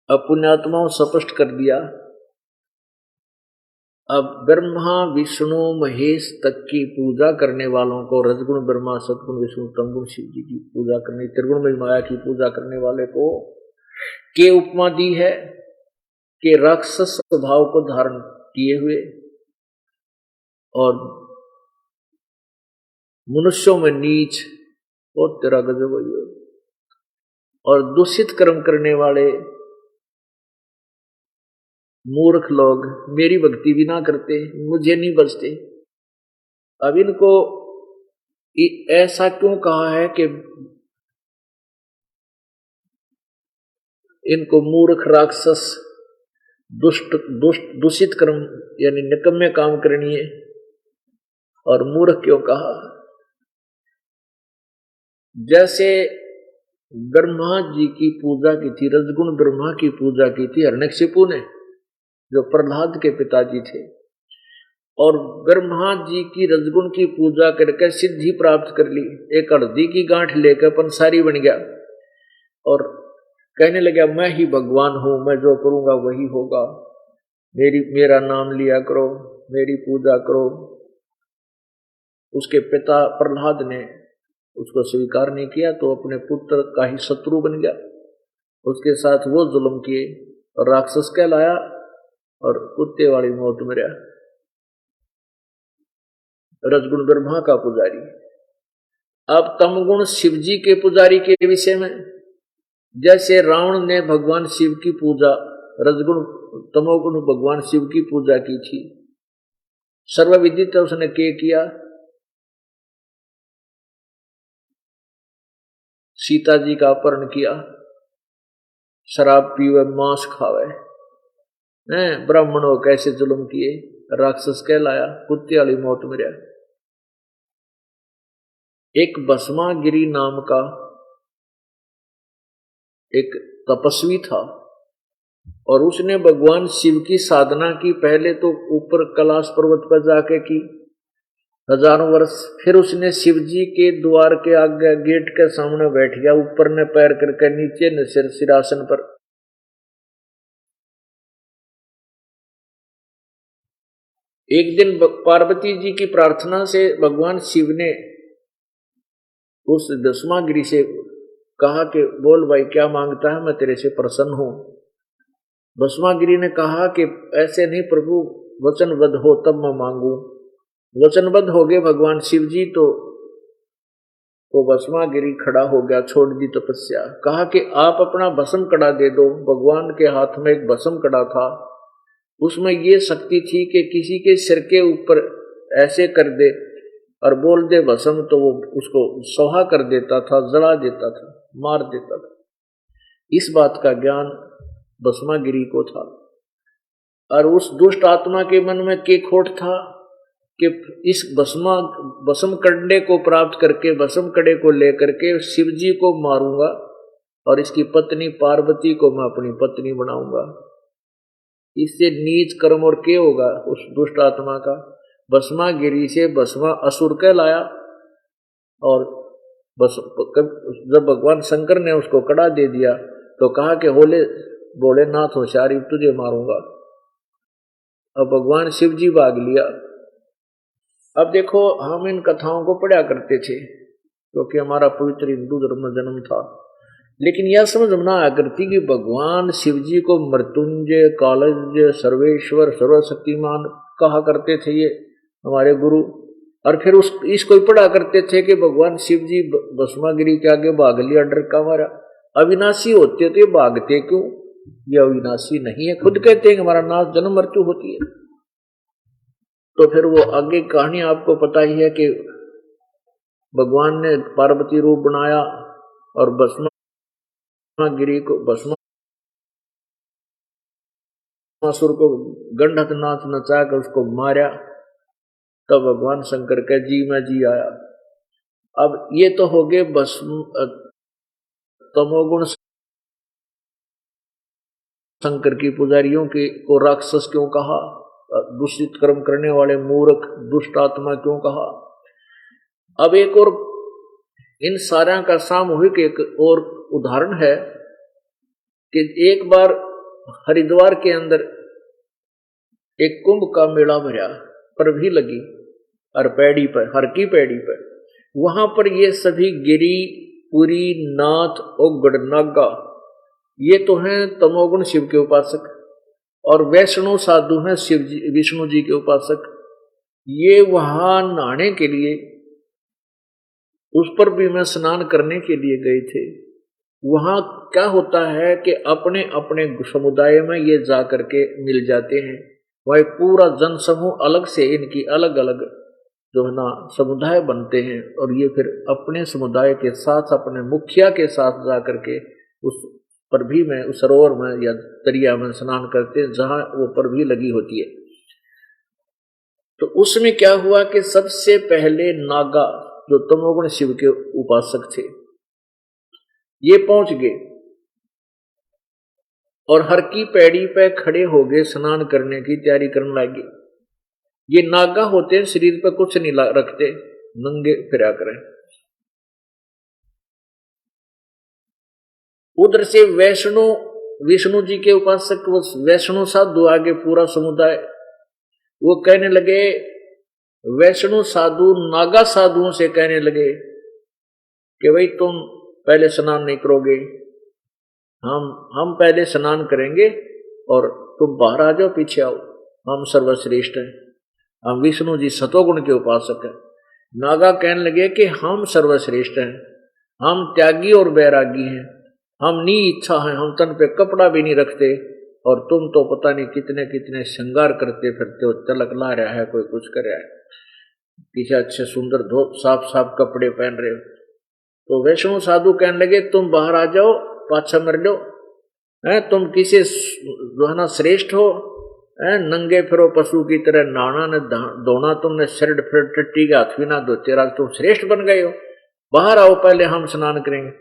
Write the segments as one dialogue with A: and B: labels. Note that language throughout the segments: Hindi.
A: अब पुण्यात्माओं स्पष्ट कर दिया। अब ब्रह्मा विष्णु महेश तक की पूजा करने वालों को, रजगुण ब्रह्मा सतगुण विष्णु तमगुण शिव जी की पूजा करनी, त्रिगुण में माया की पूजा करने वाले को के उपमा दी है कि राक्षस स्वभाव को धारण किए हुए और मनुष्यों में नीच और तेरा गजब हो, और दूषित कर्म करने वाले मूर्ख लोग मेरी भक्ति भी ना करते, मुझे नहीं बचते। अब इनको ऐसा क्यों कहा है कि इनको मूर्ख राक्षस दुष्ट दूषित कर्म यानी निकम्मे काम करनी है, और मूर्ख क्यों कहा? जैसे ब्रह्मा जी की पूजा की थी, रजगुण ब्रह्मा की पूजा की थी हिरण्यकशिपु ने, जो प्रहलाद के पिताजी थे, और ब्रह्मा जी की रजगुण की पूजा करके सिद्धि प्राप्त कर ली, एक हल्दी की गांठ लेकर पंसारी बन गया और कहने लगा मैं ही भगवान हूं, मैं जो करूंगा वही होगा, मेरा नाम लिया करो, मेरी पूजा करो। उसके पिता प्रहलाद ने उसको स्वीकार नहीं किया तो अपने पुत्र का ही शत्रु बन गया, उसके साथ वो जुल्म किए और राक्षस कहलाया और कुत्ते वाली मौत मरा। रजगुण ब्रह्मा का पुजारी। अब तमगुण शिवजी के पुजारी के विषय में, जैसे रावण ने भगवान शिव की पूजा, रजगुण तमोगुण भगवान शिव की पूजा की थी, सर्वविदित उसने किया, सीता जी का अपहरण किया, शराब पीवे, मांस खावे, ब्राह्मणों कैसे जुल्म किए, राक्षस कहलाया, कुत्ते वाली मौत मरा। एक भस्मागिरी नाम का एक तपस्वी था और उसने भगवान शिव की साधना की, पहले तो ऊपर कैलाश पर्वत पर जाके की हजारों वर्ष, फिर उसने शिव जी के द्वार के आगे गेट के सामने बैठ गया, ऊपर ने पैर करके, नीचे ने सिरासन पर। एक दिन पार्वती जी की प्रार्थना से भगवान शिव ने उस भस्मागिरी से कहा कि बोल भाई क्या मांगता है, मैं तेरे से प्रसन्न हूं। भस्मागिरी ने कहा कि ऐसे नहीं प्रभु, वचनबद्ध हो तब मैं मांगू। वचनबद्ध हो गए भगवान शिव जी तो भस्मागिरी खड़ा हो गया, छोड़ दी तपस्या, कहा कि आप अपना भस्म कड़ा दे दो। भगवान के हाथ में एक भस्म कड़ा था, उसमें ये शक्ति थी कि किसी के सिर के ऊपर ऐसे कर दे और बोल दे भस्म, तो वो उसको सोहा कर देता था, जला देता था, मार देता था। इस बात का ज्ञान भस्मागिरी को था और उस दुष्ट आत्मा के मन में के खोट था कि इस भस्म कड़े को प्राप्त करके, भस्म कड़े को लेकर के शिव जी को मारूंगा और इसकी पत्नी पार्वती को मैं अपनी पत्नी बनाऊंगा। इससे नीच कर्म और क्या होगा उस दुष्ट आत्मा का? भस्मागिरी से भस्मा असुर कहलाया और जब भगवान शंकर ने उसको कड़ा दे दिया तो कहा कि भोलेनाथ होशियारी, तुझे मारूंगा। अब भगवान शिव जी भाग लिया। अब देखो, हम इन कथाओं को पढ़ा करते थे क्योंकि हमारा पवित्र हिंदू धर्म में जन्म था, लेकिन यह समझ में ना आया करती कि भगवान शिव जी को मृत्युंजय, कालज्ञ, सर्वेश्वर, सर्वशक्तिमान कहा करते थे ये हमारे गुरु, और फिर इसको ही पढ़ा करते थे कि भगवान शिव जी भस्मागिरी के आगे भाग लिया, डर का मारा। अविनाशी होते तो ये भागते क्यों? ये अविनाशी नहीं है, खुद कहते हैं कि हमारा नाश जन्म मृत्यु होती है। तो फिर वो आगे कहानी आपको पता ही है कि भगवान ने पार्वती रूप बनाया और भस्मागिरी को, भस्मासुर को गंडक नाच नचा कर उसको मारा। तब भगवान शंकर का जी में जी आया। अब ये तो हो गए तमोगुण शंकर की पुजारियों के को राक्षस क्यों कहा, दूषित कर्म करने वाले मूर्ख दुष्ट आत्मा क्यों कहा। अब एक और इन सारा का सामूहिक एक और उदाहरण है कि एक बार हरिद्वार के अंदर एक कुंभ का मेला भरा पर भी लगी, हर पैड़ी पर, हर की पैड़ी पर। वहां पर ये सभी गिरी, पुरी, नाथ और गढ़नागा ये तो हैं तमोगुण शिव के उपासक, और वैष्णव साधु हैं शिव जी, विष्णु जी के उपासक। ये वहां नहाने के लिए, उस पर भी मैं स्नान करने के लिए गए थे। वहां क्या होता है कि अपने अपने समुदाय में ये जा करके मिल जाते हैं। वह पूरा जनसमूह अलग से इनकी अलग अलग जो है ना समुदाय बनते हैं, और ये फिर अपने समुदाय के साथ अपने मुखिया के साथ जा करके उस पर भी में, उस सरोवर में या दरिया में स्नान करते हैं जहां वो पर भी लगी होती है। तो उसमें क्या हुआ कि सबसे पहले नागा जो तमोगुण शिव के उपासक थे ये पहुंच गए और हर की पैड़ी पे खड़े हो गए, स्नान करने की तैयारी करने लगे। ये नागा होते हैं, शरीर पे कुछ नहीं रखते, नंगे फिरा करें। उधर से विष्णु जी के उपासक, वो वैष्णो साधु आगे पूरा समुदाय, वो कहने लगे, वैष्णो साधु नागा साधुओं से कहने लगे कि भाई तुम पहले स्नान नहीं करोगे, हम पहले स्नान करेंगे और तुम बाहर आ जाओ, पीछे आओ, हम सर्वश्रेष्ठ हैं, हम विष्णु जी सतोगुण के उपासक हैं। नागा कहने लगे कि हम सर्वश्रेष्ठ हैं, हम त्यागी और बैरागी हैं, हम नी इच्छा हैं, हम तन पे कपड़ा भी नहीं रखते, और तुम तो पता नहीं कितने कितने श्रृंगार करते फिरते हो, तिलक ला रहा है, कोई कुछ कर रहा है, पीछे अच्छे सुंदर धोप साफ साफ कपड़े पहन रहे हो। तो वैष्णव साधु कहने लगे तुम बाहर आ जाओ, पाछा मर लो, तुम किसे जो है ना श्रेष्ठ हो, नंगे फिरो पशु की तरह, नाना न धोना तुमने, शर्ट फिर टट्टी के हाथ भी ना धोते, राज तुम श्रेष्ठ बन गए हो, बाहर आओ पहले हम स्नान करेंगे।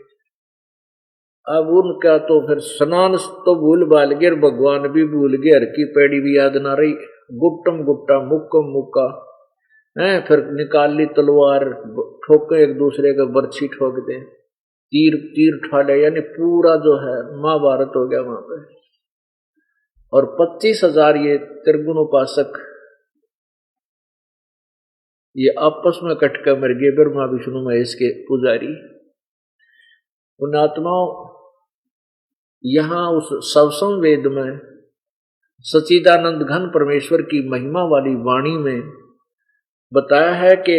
A: अब उनका तो फिर स्नान तो भूल भाल गए, भगवान भी भूल गए, हर की पैड़ी भी याद ना रही, गुट्टम गुट्टा मुक्कम मुक्का, फिर निकाल ली तलवार, ठोके एक दूसरे के बर्छी ठोक दे, तीर तीर ठाले, यानी पूरा जो है महाभारत हो गया वहां पे। और 25,000 ये त्रिगुण उपासक ये आपस में कटकर मर गए, ब्रह्मा विष्णु महेश के पुजारी। उन आत्माओं यहां उस सवसम वेद में सच्चिदानंद घन परमेश्वर की महिमा वाली वाणी में बताया है कि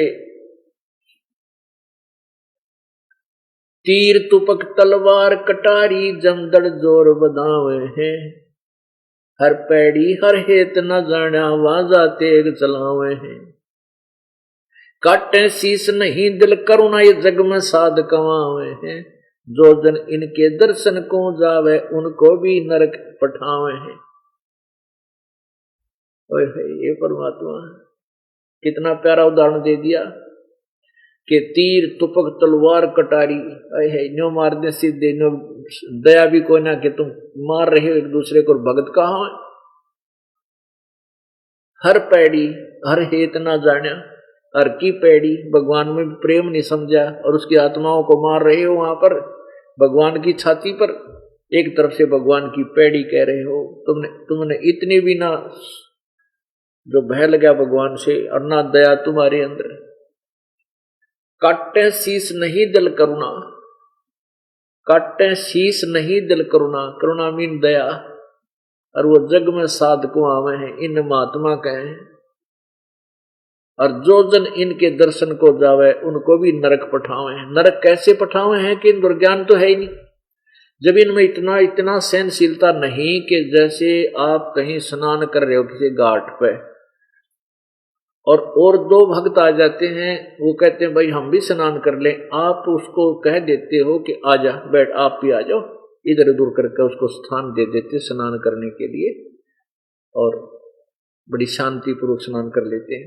A: तीर तुपक तलवार कटारी जमदड़ जोर बदावे हैं, हर पैड़ी हर हेत न जाना वाजा तेग चलावे हैं, काटे शीस नहीं दिल करुणा ये जग में साध कमावे हैं, जो जन इनके दर्शन को जावे उनको भी नरक पठावे हैं। ये परमात्मा कितना प्यारा उदाहरण दे दिया कि तीर तुपक तलवार कटारी, न्यो मार दे सीधे, न्यो दया भी कोई ना कि तुम मार रहे हो एक दूसरे को, भगत कहाँ है। हर पैड़ी हर हेत ना जाना, हर की पैड़ी भगवान में प्रेम नहीं समझा और उसकी आत्माओं को मार रहे हो वहां पर भगवान की छाती पर, एक तरफ से भगवान की पैड़ी कह रहे हो। तुमने इतनी भी ना जो भय लगा भगवान से, और ना दया तुम्हारे अंदर। काटे शीस नहीं दिल करुणा, काटे शीस नहीं दिल करुणा, करुणा मीन दया, और वो जग में साधको आवे हैं, इन महात्मा कहे, और जो जन इनके दर्शन को जावे उनको भी नरक पठावे हैं। नरक कैसे पठावे हैं कि इन दुर्ज्ञान तो है ही नहीं, जब इनमें इतना इतना सहनशीलता नहीं कि जैसे आप कहीं स्नान कर रहे हो किसी घाट पे और दो भक्त आ जाते हैं, वो कहते हैं भाई हम भी स्नान कर लें, आप उसको कह देते हो कि आजा बैठ, आप भी आ जाओ, इधर उधर करके उसको स्थान दे देते स्नान करने के लिए, और बड़ी शांति पूर्वक स्नान कर लेते हैं।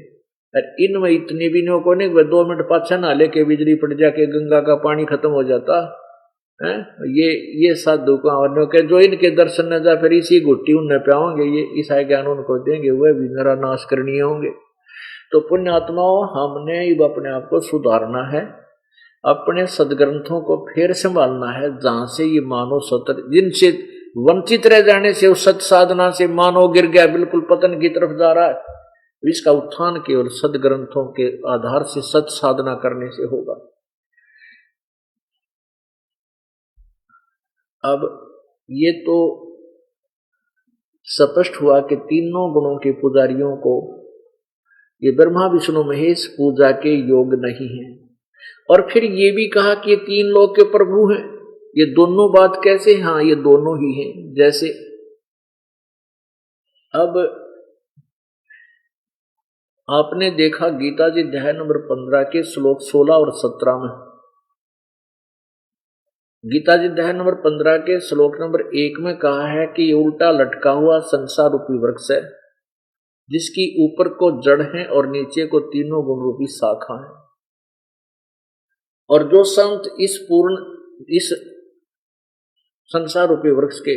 A: और इनमें इतने भी नहीं को नहीं 2 मिनट पाछा ना लेके बिजली पड़ जाके गंगा का पानी खत्म हो जाता है। ये साधु का के जो इनके दर्शन न जा, फिर इसी घुट्टी उन्हें पाओगे, ये ईसाई ज्ञान उनको देंगे, वह भी नरा नाश करनीय होंगे। तो पुण्य आत्माओं, हमने अपने आप को सुधारना है, अपने सदग्रंथों को फिर संभालना है, जहां से ये मानव सत्र जिनसे वंचित रह जाने से, उस सत साधना से मानव गिर गया, बिल्कुल पतन की तरफ जा रहा है। इसका उत्थान केवल सदग्रंथों के आधार से, सत साधना करने से होगा। अब ये तो स्पष्ट हुआ कि तीनों गुणों के पुजारियों को ये ब्रह्मा विष्णु महेश पूजा के योग नहीं है। और फिर ये भी कहा कि ये तीन लोक के प्रभु हैं। ये दोनों बात कैसे? हाँ, ये दोनों ही हैं। जैसे अब आपने देखा गीता जी अध्याय नंबर 15 के श्लोक 16 और 17 में, गीता जी अध्याय नंबर 15 के श्लोक नंबर 1 में कहा है कि ये उल्टा लटका हुआ संसार रूपी वृक्ष है, जिसकी ऊपर को जड़ है और नीचे को तीनों गुण रूपी शाखा है। और जो संत इस संसार रूपी वृक्ष के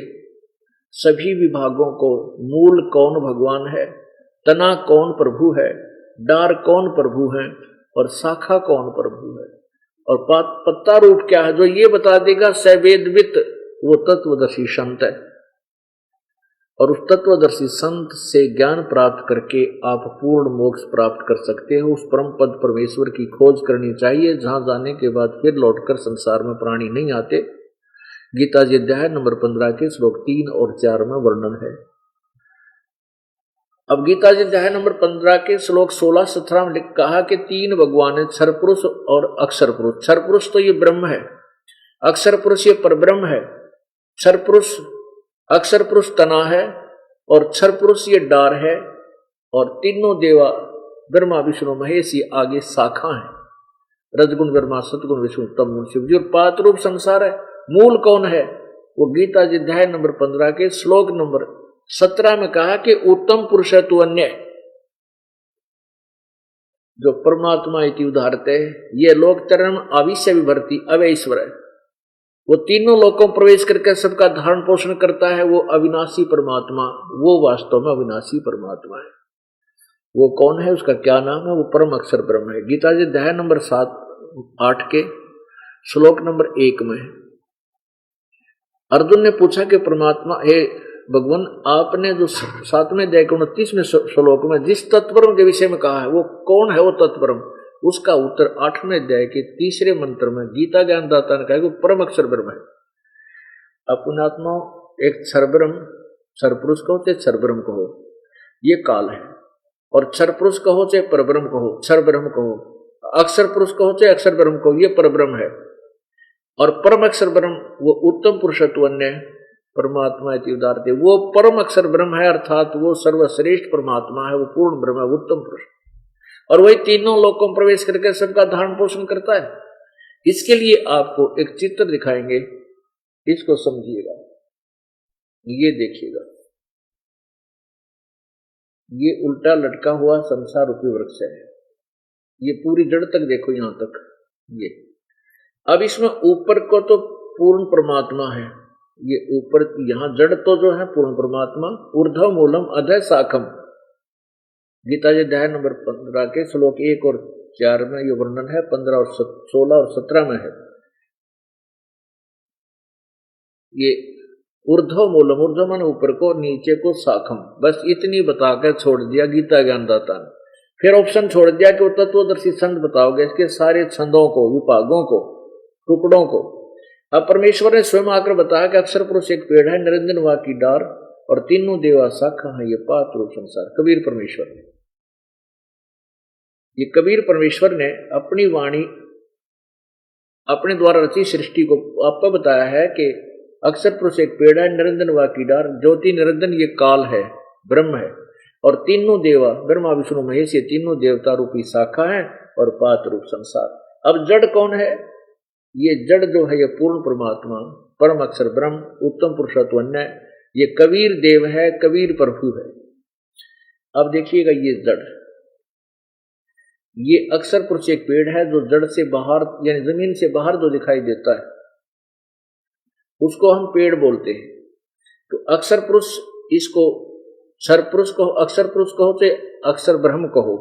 A: सभी विभागों को, मूल कौन भगवान है, तना कौन प्रभु है, डार कौन प्रभु है और शाखा कौन प्रभु है और पत्ता रूप क्या है, जो ये बता देगा सवेदवित, वो तत्वदर्शी संत है। और उस तत्वदर्शी संत से ज्ञान प्राप्त करके आप पूर्ण मोक्ष प्राप्त कर सकते हो। उस परम पद परमेश्वर की खोज करनी चाहिए, जहां जाने के बाद फिर लौटकर संसार में प्राणी नहीं आते। गीता जी अध्याय नंबर 15 के श्लोक 3 और 4 में वर्णन है। अब गीता जी अध्याय नंबर 15 के श्लोक 16-17 में कहा कि तीन भगवान है, क्षर पुरुष और अक्षर पुरुष। क्षर पुरुष तो ये ब्रह्म है, अक्षर पुरुष ये परब्रह्म है। क्षर पुरुष, अक्षर पुरुष तना है और क्षर पुरुष ये डार है, और तीनों देवा ब्रह्मा विष्णु महेश ये आगे शाखा है। रजगुण ब्रह्मा, सतगुण विष्णु, तमगुण शिव जी, और पात रूप संसार है। मूल कौन है? वो गीता जी अध्याय नंबर 15 के श्लोक नंबर 17 में कहा कि उत्तम पुरुष है तू अन्य, जो परमात्मा इति उदाहरते, ये लोक चरण आविश्य विभर्ति अवैश्वर है। वो तीनों लोकों प्रवेश करके सबका धारण पोषण करता है। वो अविनाशी परमात्मा, वो वास्तव में अविनाशी परमात्मा है। वो कौन है? उसका क्या नाम है? वो परम अक्षर ब्रह्म है। गीता जी अध्याय नंबर 8 के श्लोक नंबर 1 में अर्जुन ने पूछा कि परमात्मा, हे भगवान, आपने जो 7वें अध्याय के 29वें श्लोक में जिस तत्परम के विषय में कहा है, वो कौन है वो तत्परम? उसका उत्तर 8वें अध्याय के 3रे मंत्र में गीता ज्ञानदाता ने कहा कि वो परम अक्षर ब्रह्म है। अपनात्मा एक क्षर ब्रह्म, क्षर पुरुष कहो चाहे क्षर ब्रह्म कहो, ये काल है। और क्षर पुरुष कहो चाहे परब्रह्म कहो, क्षर ब्रह्म कहो, अक्षर पुरुष कहो चाहे अक्षर ब्रह्म कहो, ये परब्रह्म है। और परम अक्षर ब्रह्म वो उत्तम पुरुषत्व अन्य परमात्मा इति उदाहरते, वो परम अक्षर ब्रह्म है, अर्थात वो सर्वश्रेष्ठ परमात्मा है, वो पूर्ण ब्रह्म है, उत्तम पुरुष। और वही तीनों लोकों में प्रवेश करके सबका धारण पोषण करता है। इसके लिए आपको एक चित्र दिखाएंगे, इसको समझिएगा। ये देखिएगा, ये उल्टा लटका हुआ संसार रूपी वृक्ष है। ये पूरी जड़ तक देखो, यहां तक ये। अब इसमें ऊपर को तो पूर्ण परमात्मा है, ये ऊपर यहां जड़ तो जो है पूर्ण परमात्मा। ऊर्ध्व मूलम अधः शाखम, गीता जी अध्याय नंबर 15 के श्लोक 1 और 4 में ये वर्णन है। 15 और 16 और 17 में है ये ऊर्ध्व मूलम, ऊर्ध्व माने ऊपर को, नीचे को शाखम। बस इतनी बताकर छोड़ दिया गीता ज्ञानदाता ने। फिर ऑप्शन छोड़ दिया कि वो तत्वदर्शी छंद बताओगे, इसके सारे छंदों को, विभागों को, टुकड़ों को। अब परमेश्वर ने स्वयं आकर बताया कि अक्षर पुरुष एक पेड़ है, निरंजन वा की डार, और तीनों देवा शाखा है, ये पात रूप संसार। कबीर परमेश्वर ने, ये कबीर परमेश्वर ने अपनी वाणी, अपने द्वारा रची सृष्टि को आपको बताया है कि अक्षर पुरुष एक पेड़ है, निरंजन वा की डार, ज्योति निरंजन ये काल है, ब्रह्म है, और तीनों देवा ब्रह्मा विष्णु महेश ये तीनों देवता रूपी शाखा है, और पात रूप संसार। अब जड़ कौन है? ये जड़ जो है ये पूर्ण परमात्मा, परम अक्षर ब्रह्म, उत्तम पुरुषत्व अन्य, ये कबीर देव है, कबीर प्रभु है। अब देखिएगा, ये जड़, ये अक्षर पुरुष एक पेड़ है जो जड़ से बाहर यानी जमीन से बाहर जो दिखाई देता है उसको हम पेड़ बोलते हैं। तो अक्षर पुरुष, इसको क्षर पुरुष कहो, अक्षर पुरुष कहो चाहे अक्षर ब्रह्म कहो।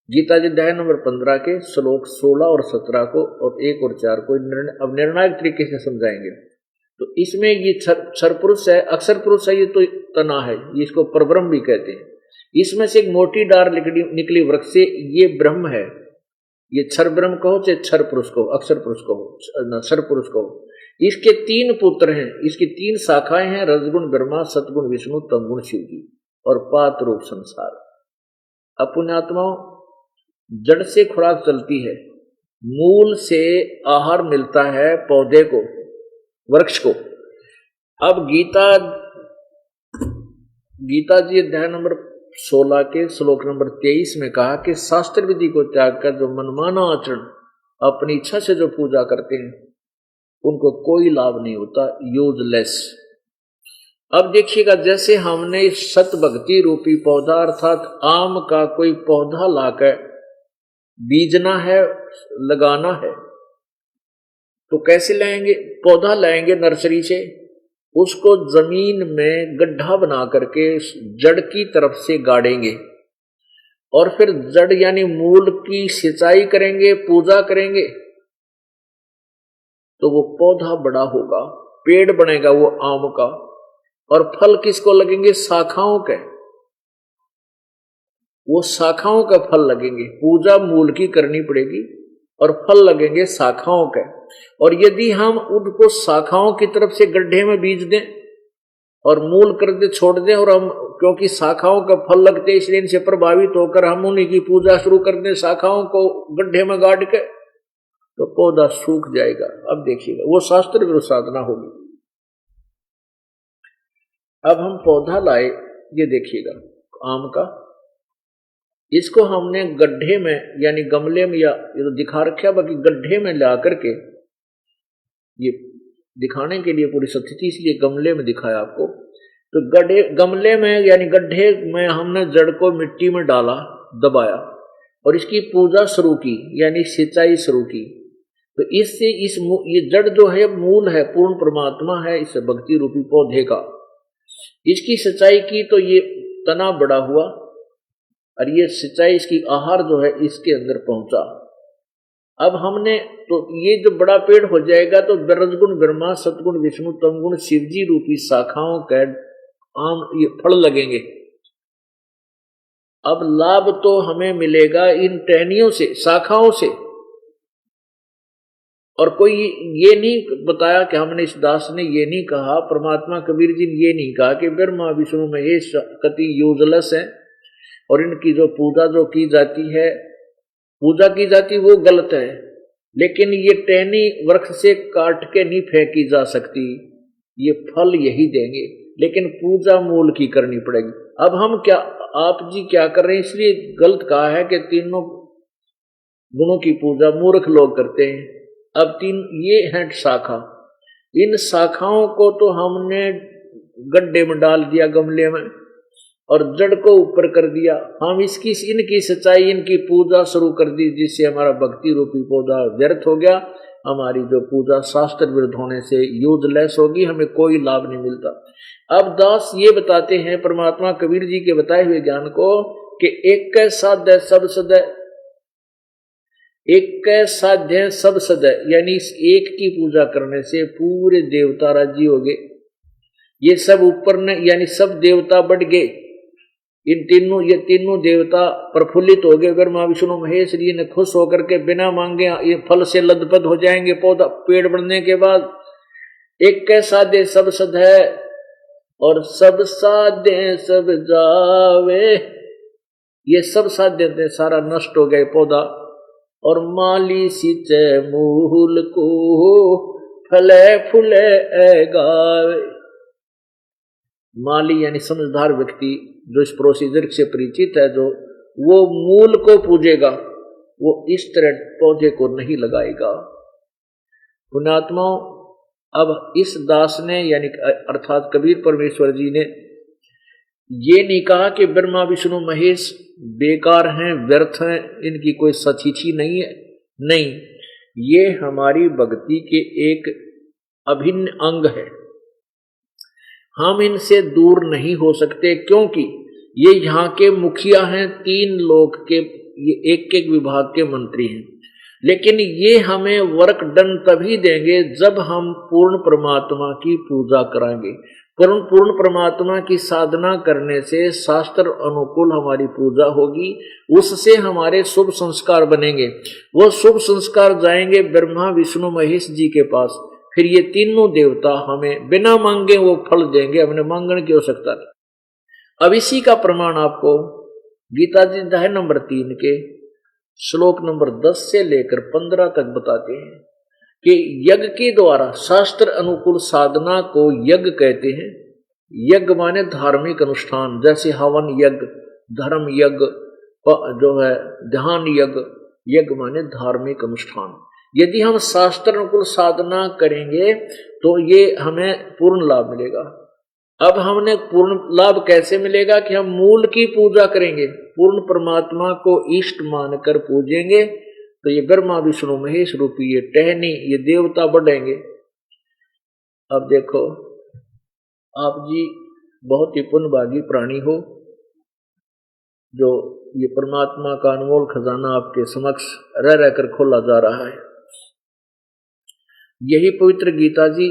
A: गीता जी अध्याय नंबर 15 के श्लोक 16 और 17 को और 1 और 4 को अब निर्णायक तरीके से समझाएंगे। तो इसमें ये क्षर पुरुष है, अक्षर पुरुष है, ये तो तना है, ये इसको परब्रह्म भी कहते हैं। इसमें से एक मोटी डार निकली वृक्ष से, ये ब्रह्म है। ये क्षर ब्रह्म कहो चाहे क्षर पुरुष कहो, अक्षर पुरुष कहो, क्षर पुरुष कहो। इसके 3 पुत्र हैं, इसकी 3 शाखाएं हैं, रजगुण ब्रह्मा, सतगुण विष्णु, तमगुण शिव जी और पात रूप संसार। अपुण्यात्माओं, जड़ से खुराक चलती है, मूल से आहार मिलता है पौधे को, वृक्ष को। अब गीता जी अध्याय नंबर 16 के श्लोक नंबर 23 में कहा कि शास्त्र विधि को त्याग कर जो मनमाना आचरण अपनी इच्छा से जो पूजा करते हैं उनको कोई लाभ नहीं होता, यूजलेस। अब देखिएगा, जैसे हमने सत भक्ति रूपी पौधा अर्थात आम का कोई पौधा लाकर बीजना है, लगाना है, तो कैसे लाएंगे? पौधा लाएंगे नर्सरी से, उसको जमीन में गड्ढा बना करके जड़ की तरफ से गाड़ेंगे और फिर जड़ यानी मूल की सिंचाई करेंगे, पूजा करेंगे, तो वो पौधा बड़ा होगा, पेड़ बनेगा वो आम का। और फल किसको लगेंगे? शाखाओं के, वो शाखाओं का फल लगेंगे। पूजा मूल की करनी पड़ेगी और फल लगेंगे शाखाओं के। और यदि हम उनको शाखाओं की तरफ से गड्ढे में बीज दें और मूल कर दे, छोड़ दें, और हम क्योंकि शाखाओं का फल लगते इसलिए इनसे प्रभावित होकर हम उन्हीं की पूजा शुरू कर दें शाखाओं को गड्ढे में गाड़ के, तो पौधा सूख जाएगा। अब देखिएगा, वो शास्त्र विरुद्ध साधना होगी। अब हम पौधा लाए, ये देखिएगा आम का, इसको हमने गड्ढे में यानी गमले में, या ये तो दिखा रखा, बाकी गड्ढे में ला करके, ये दिखाने के लिए पूरी स्थिति इसलिए गमले में दिखाया आपको। तो गमले में यानी गड्ढे में हमने जड़ को मिट्टी में डाला, दबाया और इसकी पूजा शुरू की यानी सिंचाई शुरू की। तो इससे ये जड़ जो है मूल है, पूर्ण परमात्मा है इस भक्ति रूपी पौधे का। इसकी सिंचाई की तो ये तना बड़ा हुआ और ये सिंचाई, इसकी आहार जो है इसके अंदर पहुंचा। अब हमने तो ये जो बड़ा पेड़ हो जाएगा तो रजगुण ब्रह्मा, सतगुण विष्णु, तमगुण शिवजी रूपी शाखाओं के आम ये फल लगेंगे। अब लाभ तो हमें मिलेगा इन टहनियों से, शाखाओं से। और कोई ये नहीं बताया कि हमने, इस दास ने ये नहीं कहा, परमात्मा कबीर जी ने ये नहीं कहा कि ब्रह्मा विष्णु महेश कति यूजलेस है और इनकी जो पूजा जो की जाती है, पूजा की जाती वो गलत है। लेकिन ये टहनी वृक्ष से काट के नहीं फेंकी जा सकती, ये फल यही देंगे, लेकिन पूजा मूल की करनी पड़ेगी। अब हम क्या, आप जी क्या कर रहे हैं? इसलिए गलत कहा है कि तीनों गुणों की पूजा मूर्ख लोग करते हैं। अब ये है शाखा, इन शाखाओं को तो हमने गड्ढे में डाल दिया, गमले में, और जड़ को ऊपर कर दिया। हम इनकी सच्चाई, इनकी पूजा शुरू कर दी, जिससे हमारा भक्ति रूपी पौधा व्यर्थ हो गया। हमारी जो पूजा शास्त्र विरुद्ध होने से यूजलेस होगी, हमें कोई लाभ नहीं मिलता। अब दास ये बताते हैं परमात्मा कबीर जी के बताए हुए ज्ञान को कि एक साध्य सब सदय, एक साध्य सब सदय, यानी इस एक की पूजा करने से पूरे देवता राजी हो गए। ये सब ऊपर ने यानी सब देवता बढ़ गए, ये तीनों देवता प्रफुल्लित हो गए। ब्रह्मा विष्णु महेश जी ने खुश होकर के बिना मांगे ये फल से लदपद हो जाएंगे। पौधा पेड़ बढ़ने के बाद एक साध्य सब सद है और सब साध्य सब जावे, ये सब साध्य सारा नष्ट हो गए पौधा। और माली सिंचे मूल को फले फूले गावे, माली यानी समझदार व्यक्ति जो इस प्रोसीजर से परिचित है, जो वो मूल को पूजेगा, वो इस तरह पौधे को नहीं लगाएगा। पुण्यात्माओं, अब इस दास ने यानी अर्थात कबीर परमेश्वर जी ने ये नहीं कहा कि ब्रह्मा विष्णु महेश बेकार हैं, व्यर्थ हैं, इनकी कोई सचीची नहीं है। नहीं, ये हमारी भक्ति के एक अभिन्न अंग है। हम इनसे दूर नहीं हो सकते, क्योंकि ये यहाँ के मुखिया हैं, 3 लोक के, ये एक विभाग के मंत्री हैं। लेकिन ये हमें वर्क डन तभी देंगे जब हम पूर्ण परमात्मा की पूजा कराएंगे। पूर्ण परमात्मा की साधना करने से शास्त्र अनुकूल हमारी पूजा होगी, उससे हमारे शुभ संस्कार बनेंगे। वो शुभ संस्कार जाएंगे ब्रह्मा विष्णु महेश जी के पास, फिर ये तीनों देवता हमें बिना मांगे वो फल देंगे, हमने मांगने की आवश्यकता नहीं। अब इसी का प्रमाण आपको गीता जी अध्याय नंबर 3 के श्लोक नंबर 10 से लेकर 15 तक बताते हैं कि यज्ञ के द्वारा शास्त्र अनुकूल साधना को यज्ञ कहते हैं। यज्ञ माने धार्मिक अनुष्ठान, जैसे हवन यज्ञ, धर्म यज्ञ, जो है ध्यान यज्ञ। यज्ञ माने धार्मिक अनुष्ठान। यदि हम शास्त्र अनुकूल साधना करेंगे तो ये हमें पूर्ण लाभ मिलेगा। अब हमने पूर्ण लाभ कैसे मिलेगा कि हम मूल की पूजा करेंगे, पूर्ण परमात्मा को इष्ट मानकर पूजेंगे, तो ये ब्रह्मा विष्णु महेश रूपी ये टहनी, ये देवता बढ़ेंगे। अब देखो आप जी बहुत ही पुण्यभागी प्राणी हो, जो ये परमात्मा का अनमोल खजाना आपके समक्ष रह रहकर खोला जा रहा है। यही पवित्र गीता जी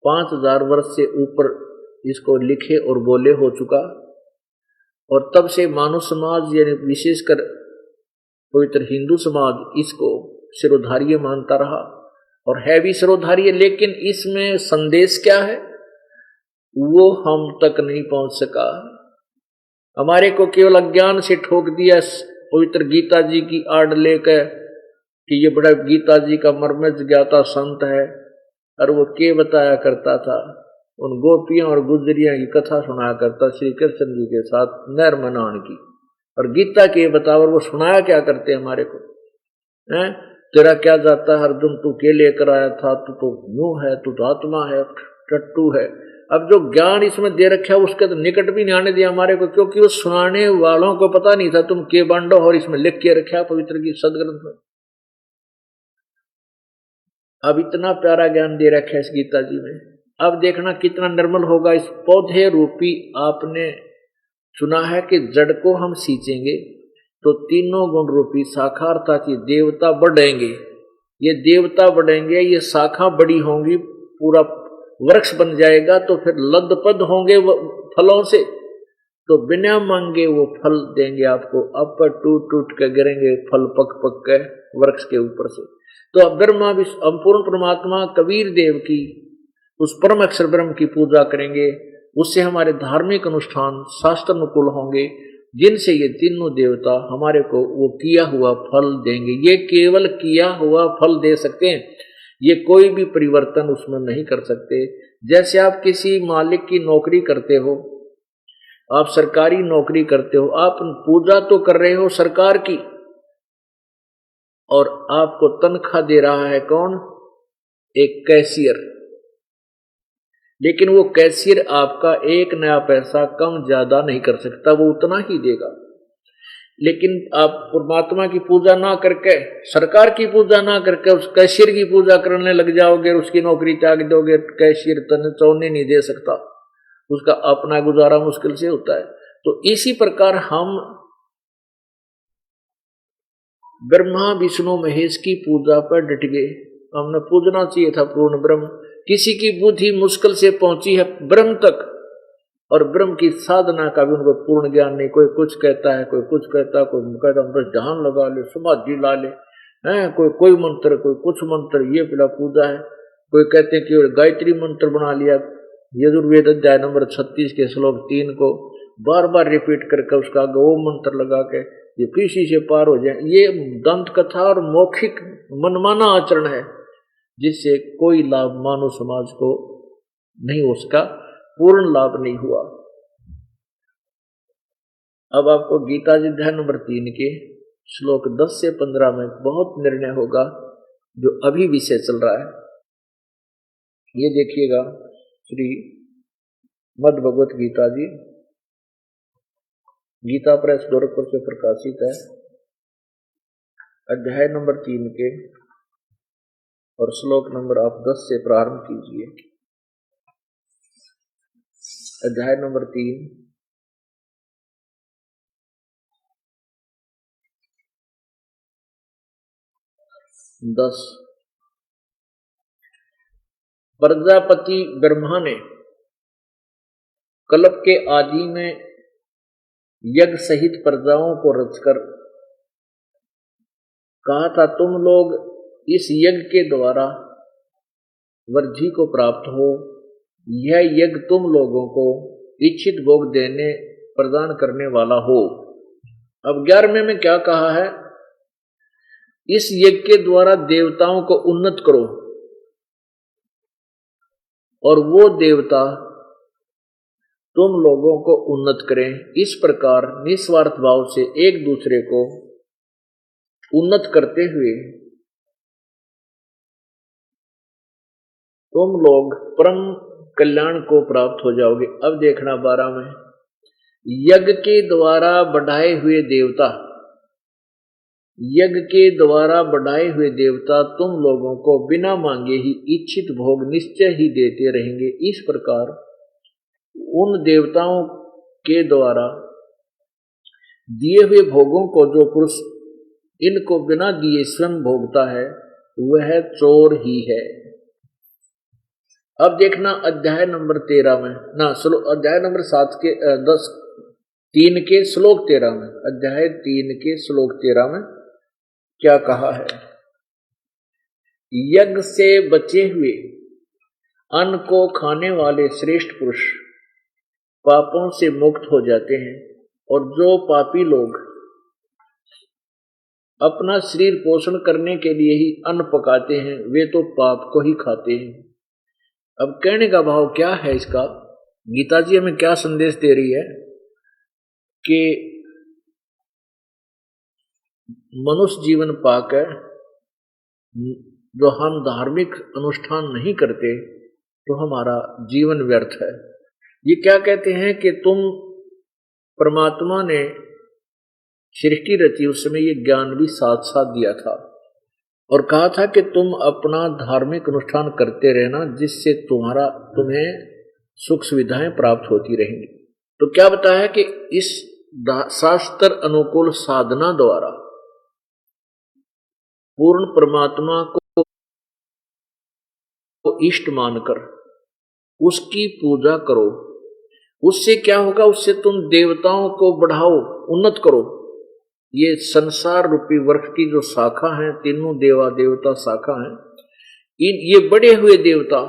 A: 5000 वर्ष से ऊपर इसको लिखे और बोले हो चुका, और तब से मानव समाज यानी विशेषकर पवित्र हिंदू समाज इसको सिरोधार्य मानता रहा, और है भी सिरोधार्य। लेकिन इसमें संदेश क्या है वो हम तक नहीं पहुंच सका। हमारे को केवल अज्ञान से ठोक दिया पवित्र गीता जी की आड़ लेकर कि ये बड़ा गीता जी का मर्म ज्ञाता संत है, और वो के बताया करता था, उन गोपियों और गुजरियों की कथा सुनाया करता श्री कृष्ण जी के साथ नर मनान की, और गीता के बतावर वो सुनाया क्या करते हमारे को हैं? तेरा क्या जाता है अर्जुन, तू के लेकर आया था, तू तो यूं है, तू तो आत्मा है, टट्टू है। अब जो ज्ञान इसमें दे रखा है उसके तो निकट भी नहीं आने दिया हमारे को, क्योंकि वो सुनाने वालों को पता नहीं था तुम के बांडो, और इसमें लिख के रखा पवित्र की सदग्रंथ में। अब इतना प्यारा ज्ञान दे रखा है इस गीता जी में। अब देखना कितना निर्मल होगा। इस पौधे रूपी आपने सुना है कि जड़ को हम सींचेंगे तो तीनों गुण रूपी साकारता की देवता बढ़ेंगे। ये देवता बढ़ेंगे, ये शाखा बड़ी होंगी, पूरा वृक्ष बन जाएगा, तो फिर लदपद होंगे फलों से, तो बिना मांगे वो फल देंगे आपको। अब पर टूट टूट के गिरेंगे फल पक पक के वृक्ष के ऊपर से। तो अब ब्रह्मा पूर्ण परमात्मा कबीर देव की उस परम अक्षर ब्रह्म की पूजा करेंगे, उससे हमारे धार्मिक अनुष्ठान शास्त्र अनुकूल होंगे, जिनसे ये तीनों देवता हमारे को वो किया हुआ फल देंगे। ये केवल किया हुआ फल दे सकते हैं, ये कोई भी परिवर्तन उसमें नहीं कर सकते। जैसे आप किसी मालिक की नौकरी करते हो, आप सरकारी नौकरी करते हो, आप पूजा तो कर रहे हो सरकार की, और आपको तनख्वाह दे रहा है कौन? एक कैशियर। लेकिन वो कैशियर आपका एक नया पैसा कम ज्यादा नहीं कर सकता, वो उतना ही देगा। लेकिन आप परमात्मा की पूजा ना करके, सरकार की पूजा ना करके उस कैशियर की पूजा करने लग जाओगे, उसकी नौकरी त्याग दोगे, कैशियर तन चौने नहीं दे सकता, उसका अपना गुजारा मुश्किल से होता है। तो इसी प्रकार हम ब्रह्मा विष्णु महेश की पूजा पर डट गए। हमने पूजना चाहिए था पूर्ण ब्रह्म। किसी की बुद्धि मुश्किल से पहुंची है ब्रह्म तक, और ब्रह्म की साधना का भी उनको पूर्ण ज्ञान नहीं। कोई कुछ कहता है, कोई कुछ कहता है, कोई कहता है बस ध्यान लगा ले, समाधि ला ले, हैं, कोई मंत्र, कोई कुछ मंत्र, ये पिला पूजा है। कोई कहते हैं कि गायत्री मंत्र बना लिया, यजुर्वेद अध्याय नंबर 36 के श्लोक 3 को बार बार रिपीट करके उसका ओम मंत्र लगा के ये किसी से पार हो जाए। ये दंत कथा और मौखिक मनमाना आचरण है, जिससे कोई लाभ मानव समाज को नहीं, उसका पूर्ण लाभ नहीं हुआ। अब आपको गीता जी अध्याय नंबर 3 के श्लोक 10 से 15 में बहुत निर्णय होगा जो अभी विषय चल रहा है। ये देखिएगा, श्री मद भगवत गीता जी, गीता प्रेस गोरखपुर से प्रकाशित है, अध्याय नंबर 3 के और श्लोक नंबर आप 10 से प्रारंभ कीजिए। अध्याय नंबर 3 10। प्रजापति ब्रह्मा ने कल्प के आदि में यज्ञ सहित प्रजाओं को रचकर कहा था, तुम लोग इस यज्ञ के द्वारा वृद्धि को प्राप्त हो। यह यज्ञ तुम लोगों को इच्छित भोग देने प्रदान करने वाला हो। अब 11वें में क्या कहा है? इस यज्ञ के द्वारा देवताओं को उन्नत करो और वो देवता तुम लोगों को उन्नत करें। इस प्रकार निस्वार्थ भाव से एक दूसरे को उन्नत करते हुए तुम लोग परम कल्याण को प्राप्त हो जाओगे। अब देखना 12 में, यज्ञ के द्वारा बढ़ाए हुए देवता, यज्ञ के द्वारा बढ़ाए हुए देवता तुम लोगों को बिना मांगे ही इच्छित भोग निश्चय ही देते रहेंगे। इस प्रकार उन देवताओं के द्वारा दिए हुए भोगों को जो पुरुष इनको बिना दिए स्वयं भोगता है वह चोर ही है। अब देखना अध्याय नंबर 13 में ना अध्याय नंबर 7 के 3 के श्लोक 13 में, अध्याय 3 के श्लोक 13 में क्या कहा है? यज्ञ से बचे हुए अन्न को खाने वाले श्रेष्ठ पुरुष पापों से मुक्त हो जाते हैं, और जो पापी लोग अपना शरीर पोषण करने के लिए ही अन्न पकाते हैं वे तो पाप को ही खाते हैं। अब कहने का भाव क्या है इसका? गीता जी हमें क्या संदेश दे रही है कि मनुष्य जीवन पाकर जो हम धार्मिक अनुष्ठान नहीं करते तो हमारा जीवन व्यर्थ है। ये क्या कहते हैं कि तुम परमात्मा ने सृष्टि रची उस समय ये ज्ञान भी साथ साथ दिया था और कहा था कि तुम अपना धार्मिक अनुष्ठान करते रहना जिससे तुम्हें सुख सुविधाएं प्राप्त होती रहेंगी। तो क्या बताया कि इस शास्त्र अनुकूल साधना द्वारा पूर्ण परमात्मा को इष्ट मानकर उसकी पूजा करो। उससे क्या होगा? उससे तुम देवताओं को बढ़ाओ, उन्नत करो। ये संसार रूपी वृक्ष की जो शाखा है, तीनों देवा देवता शाखा है, ये बढ़े हुए देवता,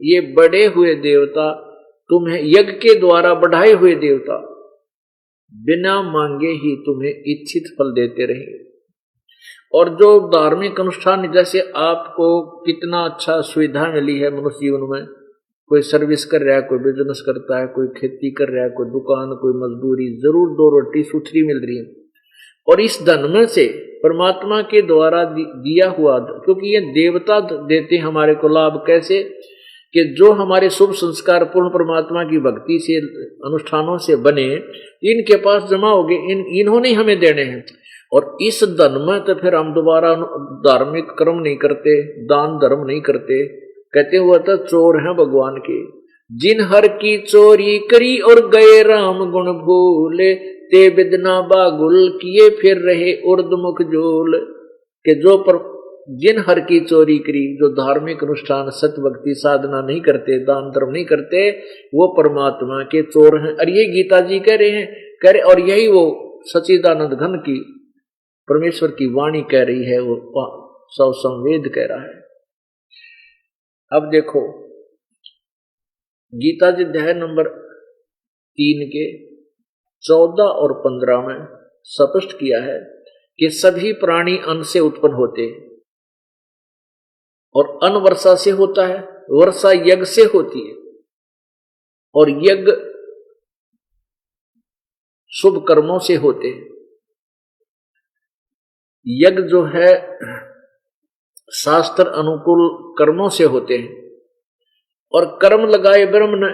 A: ये बढ़े हुए देवता तुम्हें यज्ञ के द्वारा बढ़ाए हुए देवता बिना मांगे ही तुम्हें इच्छित फल देते रहेंगे। और जो धार्मिक अनुष्ठान, जैसे आपको कितना अच्छा सुविधा मिली है मनुष्य जीवन में, कोई सर्विस कर रहा है, कोई बिजनेस करता है, कोई खेती कर रहा है, कोई दुकान, कोई मजदूरी, जरूर 2 रोटी सुथरी मिल रही है। और इस धन में से परमात्मा के द्वारा दिया हुआ, क्योंकि ये देवता देते हमारे को लाभ, कैसे कि जो हमारे शुभ संस्कार पूर्ण परमात्मा की भक्ति से अनुष्ठानों से बने इनके पास जमा हो गए, इन्होंने हमें देने हैं। और इस धन में तो फिर हम दोबारा धार्मिक कर्म नहीं करते, दान धर्म नहीं करते। कहते हुआ था चोर हैं भगवान के, जिन हर की चोरी करी और गए राम गुण भूले, ते बिदना बागुल किए फिर रहे उर्दमुख झूल। के जो जिन हर की चोरी करी, जो धार्मिक अनुष्ठान सत्य भक्ति साधना नहीं करते, दान धर्म नहीं करते, वो परमात्मा के चोर हैं। और ये गीता जी कह रहे और यही वो सच्चिदानंद घन की परमेश्वर की वाणी कह रही है, वो सौ संवेद कह रहा है। अब देखो गीता जी अध्याय नंबर 3 के 14 और 15 में स्पष्ट किया है कि सभी प्राणी अन्न से उत्पन्न होते हैं और अन्न वर्षा से होता है, वर्षा यज्ञ से होती है और यज्ञ शुभ कर्मों से होते हैं। यज्ञ जो है शास्त्र अनुकूल कर्मों से होते हैं और कर्म लगाए ब्रह्म ने।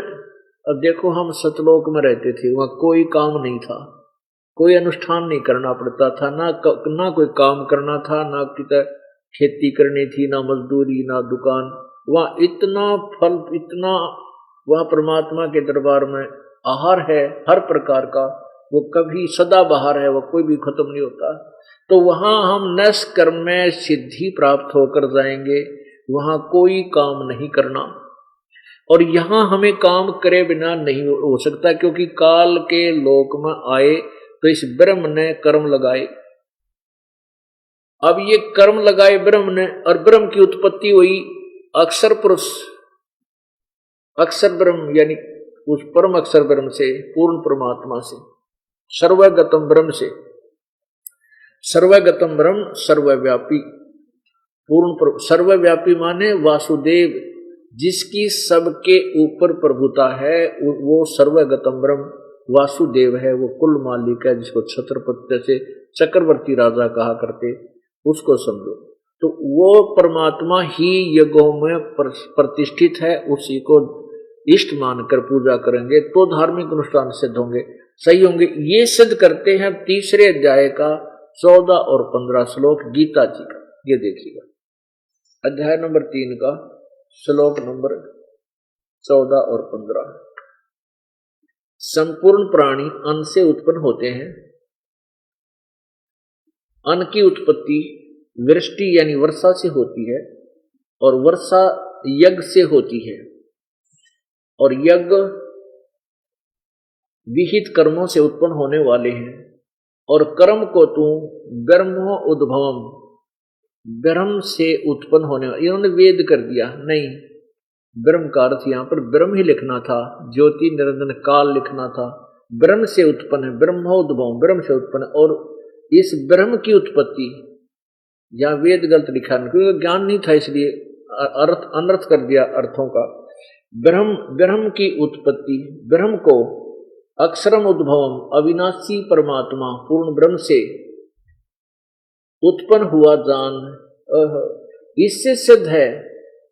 A: अब देखो हम सतलोक में रहते थे, वहां कोई काम नहीं था, कोई अनुष्ठान नहीं करना पड़ता था, ना कोई काम करना था, ना कितना खेती करनी थी, ना मजदूरी, ना दुकान। वहां इतना फल, इतना वहां परमात्मा के दरबार में आहार है हर प्रकार का, वो कभी सदाबहार है, वो कोई भी खत्म नहीं होता। तो वहां हम नैश कर्म में सिद्धि प्राप्त होकर जाएंगे, वहां कोई काम नहीं करना। और यहां हमें काम करे बिना नहीं हो सकता, क्योंकि काल के लोक में आए तो इस ब्रह्म ने कर्म लगाए। अब ये कर्म लगाए ब्रह्म ने, और ब्रह्म की उत्पत्ति हुई अक्षर पुरुष, अक्षर ब्रह्म यानी उस परम अक्षर ब्रह्म से, पूर्ण परमात्मा से, सर्वगतम ब्रह्म से। सर्वगतम ब्रह्म सर्वव्यापी, पूर्ण सर्वव्यापी माने वासुदेव, जिसकी सबके ऊपर प्रभुता है, वो सर्वगतम ब्रह्म वासुदेव है, वो कुल मालिक है, जिसको छत्रपति से चक्रवर्ती राजा कहा करते, उसको समझो। तो वो परमात्मा ही यज्ञों में प्रतिष्ठित है, उसी को इष्ट मानकर पूजा करेंगे तो धार्मिक अनुष्ठान सिद्ध होंगे, सही होंगे। ये सिद्ध करते हैं तीसरे अध्याय का 14 और 15 श्लोक गीता जी का। ये देखिएगा, अध्याय नंबर 3 का श्लोक नंबर 14 और 15। संपूर्ण प्राणी अन्न से उत्पन्न होते हैं। अन्न की उत्पत्ति वृष्टि यानी वर्षा से होती है, और वर्षा यज्ञ से होती है, और यज्ञ विहित कर्मों से उत्पन्न होने वाले हैं। और कर्म को तू ब्रह्मो उद्भवम, ब्रह्म से उत्पन्न होने वाले, इन्होंने वेद कर दिया, नहीं, ब्रह्म का अर्थ यहां पर ब्रह्म ही लिखना था, ज्योति निरंजन काल लिखना था। ब्रह्म से उत्पन्न है, ब्रह्मोद्भवम, ब्रह्म से उत्पन्न। और इस ब्रह्म की उत्पत्ति, यहां वेद गलत लिखा, क्योंकि ज्ञान नहीं था, इसलिए अर्थ अनर्थ कर दिया अर्थों का। ब्रह्म की उत्पत्ति, ब्रह्म को अक्षरम उद्भवम, अविनाशी परमात्मा पूर्ण ब्रह्म से उत्पन्न हुआ जान। इससे सिद्ध है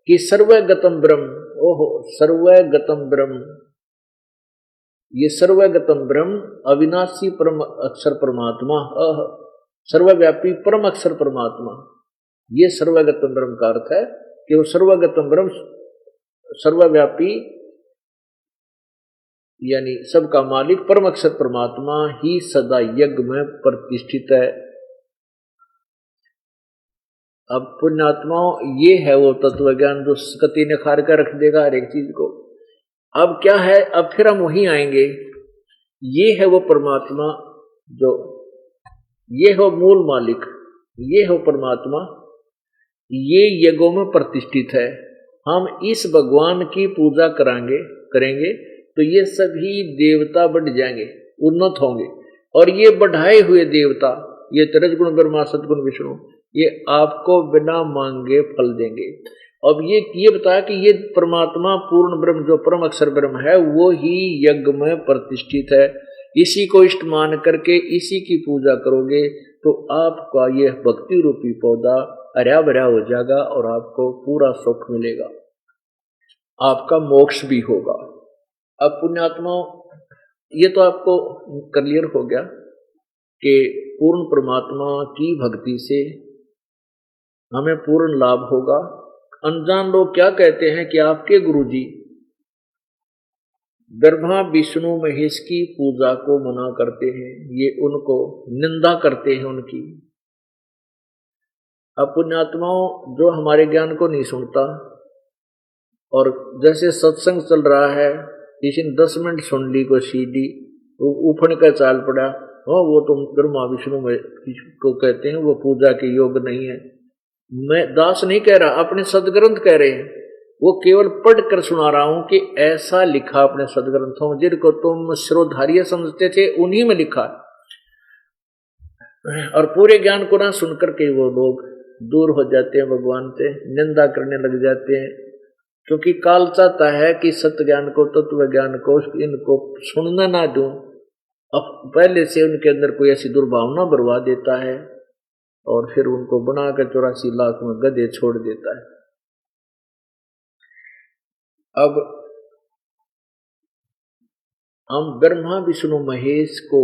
A: कि सर्वगतम ब्रह्म, ओहो सर्वगतम ब्रह्म, ये सर्वगतम ब्रह्म अविनाशी परम अक्षर परमात्मा, सर्वव्यापी परम अक्षर परमात्मा, ये सर्वगतम ब्रह्म का अर्थ है कि वो सर्वगतम ब्रह्म सर्वव्यापी यानी सबका मालिक परम अक्षर परमात्मा ही सदा यज्ञ में प्रतिष्ठित है। अब पुण्यात्माओं, ये है वो तत्व ज्ञान जो कति ने खार कर रख देगा हर एक चीज को। अब क्या है, अब फिर हम वहीं आएंगे। ये है वो परमात्मा जो, ये हो मूल मालिक, ये हो परमात्मा, ये यज्ञों में प्रतिष्ठित है। हम इस भगवान की पूजा करेंगे तो ये सभी देवता बढ़ जाएंगे, उन्नत होंगे। और ये बढ़ाए हुए देवता, ये रजगुण ब्रह्मा सदगुण विष्णु, ये आपको बिना मांगे फल देंगे। अब ये बताया कि ये परमात्मा पूर्ण ब्रह्म जो परम अक्षर ब्रह्म है, वो ही यज्ञ में प्रतिष्ठित है। इसी को इष्ट मान करके इसी की पूजा करोगे तो आपका ये भक्ति रूपी पौधा हरा भरा हो जाएगा, और आपको पूरा सुख मिलेगा, आपका मोक्ष भी होगा। अब पुण्यात्माओं, ये तो आपको क्लियर हो गया कि पूर्ण परमात्मा की भक्ति से हमें पूर्ण लाभ होगा। अनजान लोग क्या कहते हैं कि आपके गुरुजी ब्रह्मा विष्णु महेश की पूजा को मना करते हैं, ये उनको निंदा करते हैं उनकी। अब पुण्यात्माओं, जो हमारे ज्ञान को नहीं सुनता, और जैसे सत्संग चल रहा है, किसी ने 10 मिनट सुन ली को सीडी, वो उफड़ कर चाल पड़ा, वो तो ब्रह्मा विष्णु को कहते हैं, वो पूजा के योग नहीं है। मैं दास नहीं कह रहा, अपने सदग्रंथ कह रहे हैं, वो केवल पढ़ कर सुना रहा हूं कि ऐसा लिखा अपने सदग्रंथों में, जिनको तुम श्रोधार्य समझते थे उन्हीं में लिखा। और पूरे ज्ञान को ना सुनकर के वो लोग दूर हो जाते हैं भगवान से, निंदा करने लग जाते हैं। क्योंकि काल चाहता है कि सत्य ज्ञान को, तत्व ज्ञान को, इनको सुनना ना दूं, अब पहले से उनके अंदर कोई ऐसी दुर्भावना बरवा देता है, और फिर उनको बनाकर 84 लाख में गधे छोड़ देता है। अब हम ब्रह्मा विष्णु महेश को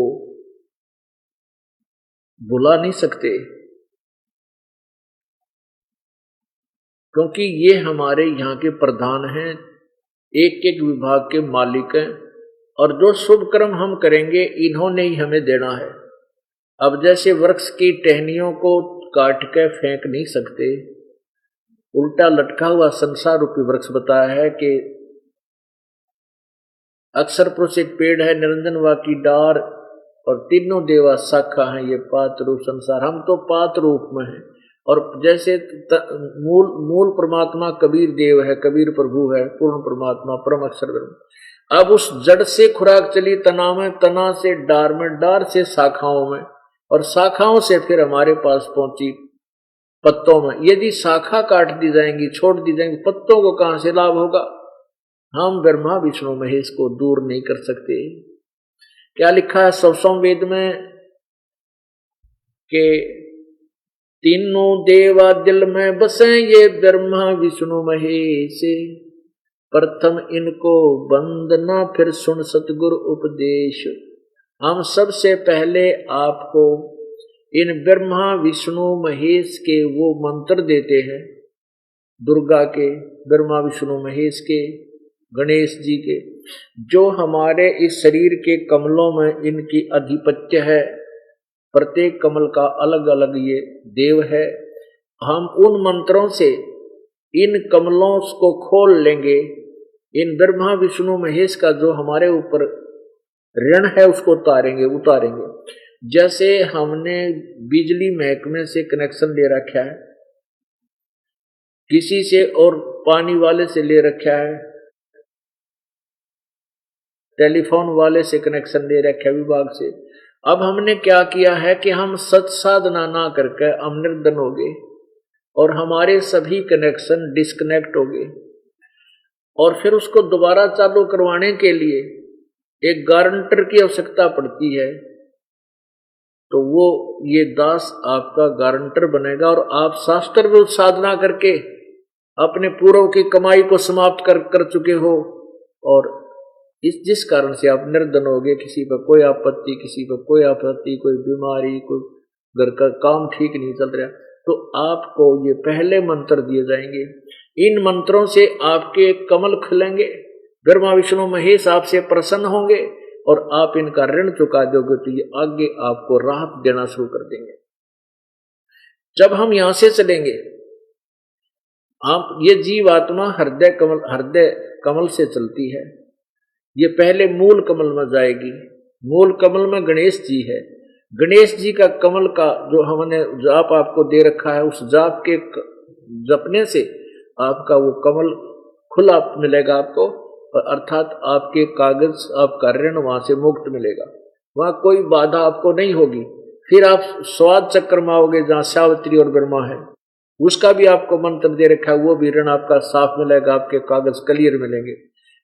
A: बुला नहीं सकते, क्योंकि ये हमारे यहाँ के प्रधान हैं, एक एक विभाग के मालिक हैं, और जो शुभ कर्म हम करेंगे इन्होंने ही हमें देना है। अब जैसे वृक्ष की टहनियों को काट के फेंक नहीं सकते, उल्टा लटका हुआ संसार रूपी वृक्ष बताया है कि अक्षर पुरुष एक पेड़ है, निरंजन वा की डार और तीनों देवा शाखा है, ये पात रूप संसार। हम तो पात रूप में हैं। और जैसे मूल परमात्मा कबीर देव है, कबीर प्रभु है, पूर्ण परमात्मा परम अक्षर ब्रह्म। अब उस जड़ से खुराक चली तना में, तना से डार में, डार से शाखाओं में, और शाखाओं से फिर हमारे पास पहुंची पत्तों में। यदि शाखा काट दी जाएंगी, छोड़ दी जाएंगी, पत्तों को कहां से लाभ होगा? हम ब्रह्मा विष्णु महेश को दूर नहीं कर सकते। क्या लिखा है सवसों वेद में कि तीनों देवा दिल में बसे ये ब्रह्मा विष्णु महेश, प्रथम इनको वंदना फिर सुन सतगुरु उपदेश। हम सबसे पहले आपको इन ब्रह्मा विष्णु महेश के वो मंत्र देते हैं, दुर्गा के, ब्रह्मा विष्णु महेश के, गणेश जी के, जो हमारे इस शरीर के कमलों में इनकी अधिपत्य है। प्रत्येक कमल का अलग अलग ये देव है। हम उन मंत्रों से इन कमलों को खोल लेंगे, इन ब्रह्मा विष्णु महेश का जो हमारे ऊपर ऋण है उसको उतारेंगे। जैसे हमने बिजली महकमे से कनेक्शन ले रखा है, किसी से और पानी वाले से ले रखा है, टेलीफोन वाले से कनेक्शन ले रखा है विभाग से। अब हमने क्या किया है कि हम सत साधना ना करके हम निर्धन हो गए और हमारे सभी कनेक्शन डिस्कनेक्ट हो गए। और फिर उसको दोबारा चालू करवाने के लिए एक गारंटर की आवश्यकता पड़ती है। तो वो ये दास आपका गारंटर बनेगा और आप शास्त्र विरुद्ध साधना करके अपने पूर्व की कमाई को समाप्त कर चुके हो, और जिस कारण से आप निर्धन हो गए, किसी पर कोई आपत्ति, किसी पर कोई आपत्ति, कोई बीमारी, कोई घर का काम ठीक नहीं चल रहा, तो आपको ये पहले मंत्र दिए जाएंगे। इन मंत्रों से आपके कमल खिलेंगे, ब्रह्मा विष्णु महेश आपसे प्रसन्न होंगे और आप इनका ऋण चुका दोगे, तो ये आगे आपको राहत देना शुरू कर देंगे। जब हम यहां से चलेंगे, आप ये जीवात्मा हृदय कमल से चलती है। ये पहले मूल कमल में जाएगी। मूल कमल में गणेश जी है। गणेश जी का कमल का जो हमने जाप आपको दे रखा है, उस जाप के जपने से आपका वो कमल खुला मिलेगा आपको, और अर्थात आपके कागज, आपका ऋण वहां से मुक्त मिलेगा। वहां कोई बाधा आपको नहीं होगी। फिर आप स्वाद चक्र में आओगे जहां सावित्री और ब्रह्मा है, उसका भी आपको मंत्र दे रखा है, वो भी ऋण आपका साफ मिलेगा, आपके कागज क्लियर मिलेंगे।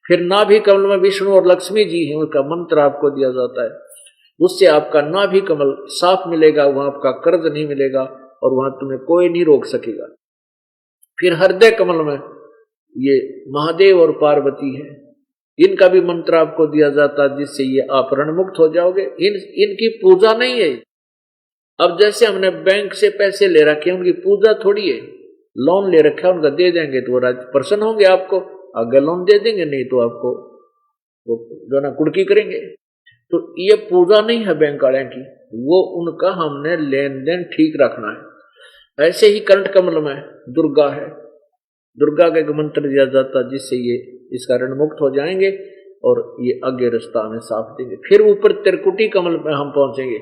A: फिर नाभि कमल में विष्णु और लक्ष्मी जी हैं, उनका मंत्र आपको दिया जाता है, उससे आपका नाभि कमल साफ मिलेगा, वहां आपका कर्ज नहीं मिलेगा और वहां तुम्हें कोई नहीं रोक सकेगा। फिर हृदय कमल में ये महादेव और पार्वती है, इनका भी मंत्र आपको दिया जाता है, जिससे ये आप ऋण मुक्त हो जाओगे। इनकी पूजा नहीं है। अब जैसे हमने बैंक से पैसे ले रखे हैं, उनकी पूजा थोड़ी है। लोन ले रखा है, उनका दे देंगे तो वो प्रसन्न होंगे, आपको अगर लोन दे देंगे, नहीं तो आपको वो जो ना कुड़की करेंगे। तो ये पूजा नहीं है बैंक वाले की, वो उनका हमने लेन देन ठीक रखना है। ऐसे ही कंठ कमल में दुर्गा है, दुर्गा का एक मंत्र दिया जाता है, जिससे ये इसका ऋण मुक्त हो जाएंगे और ये आगे रास्ता हमें साफ देंगे। फिर ऊपर त्रिकुटी कमल में हम पहुंचेंगे,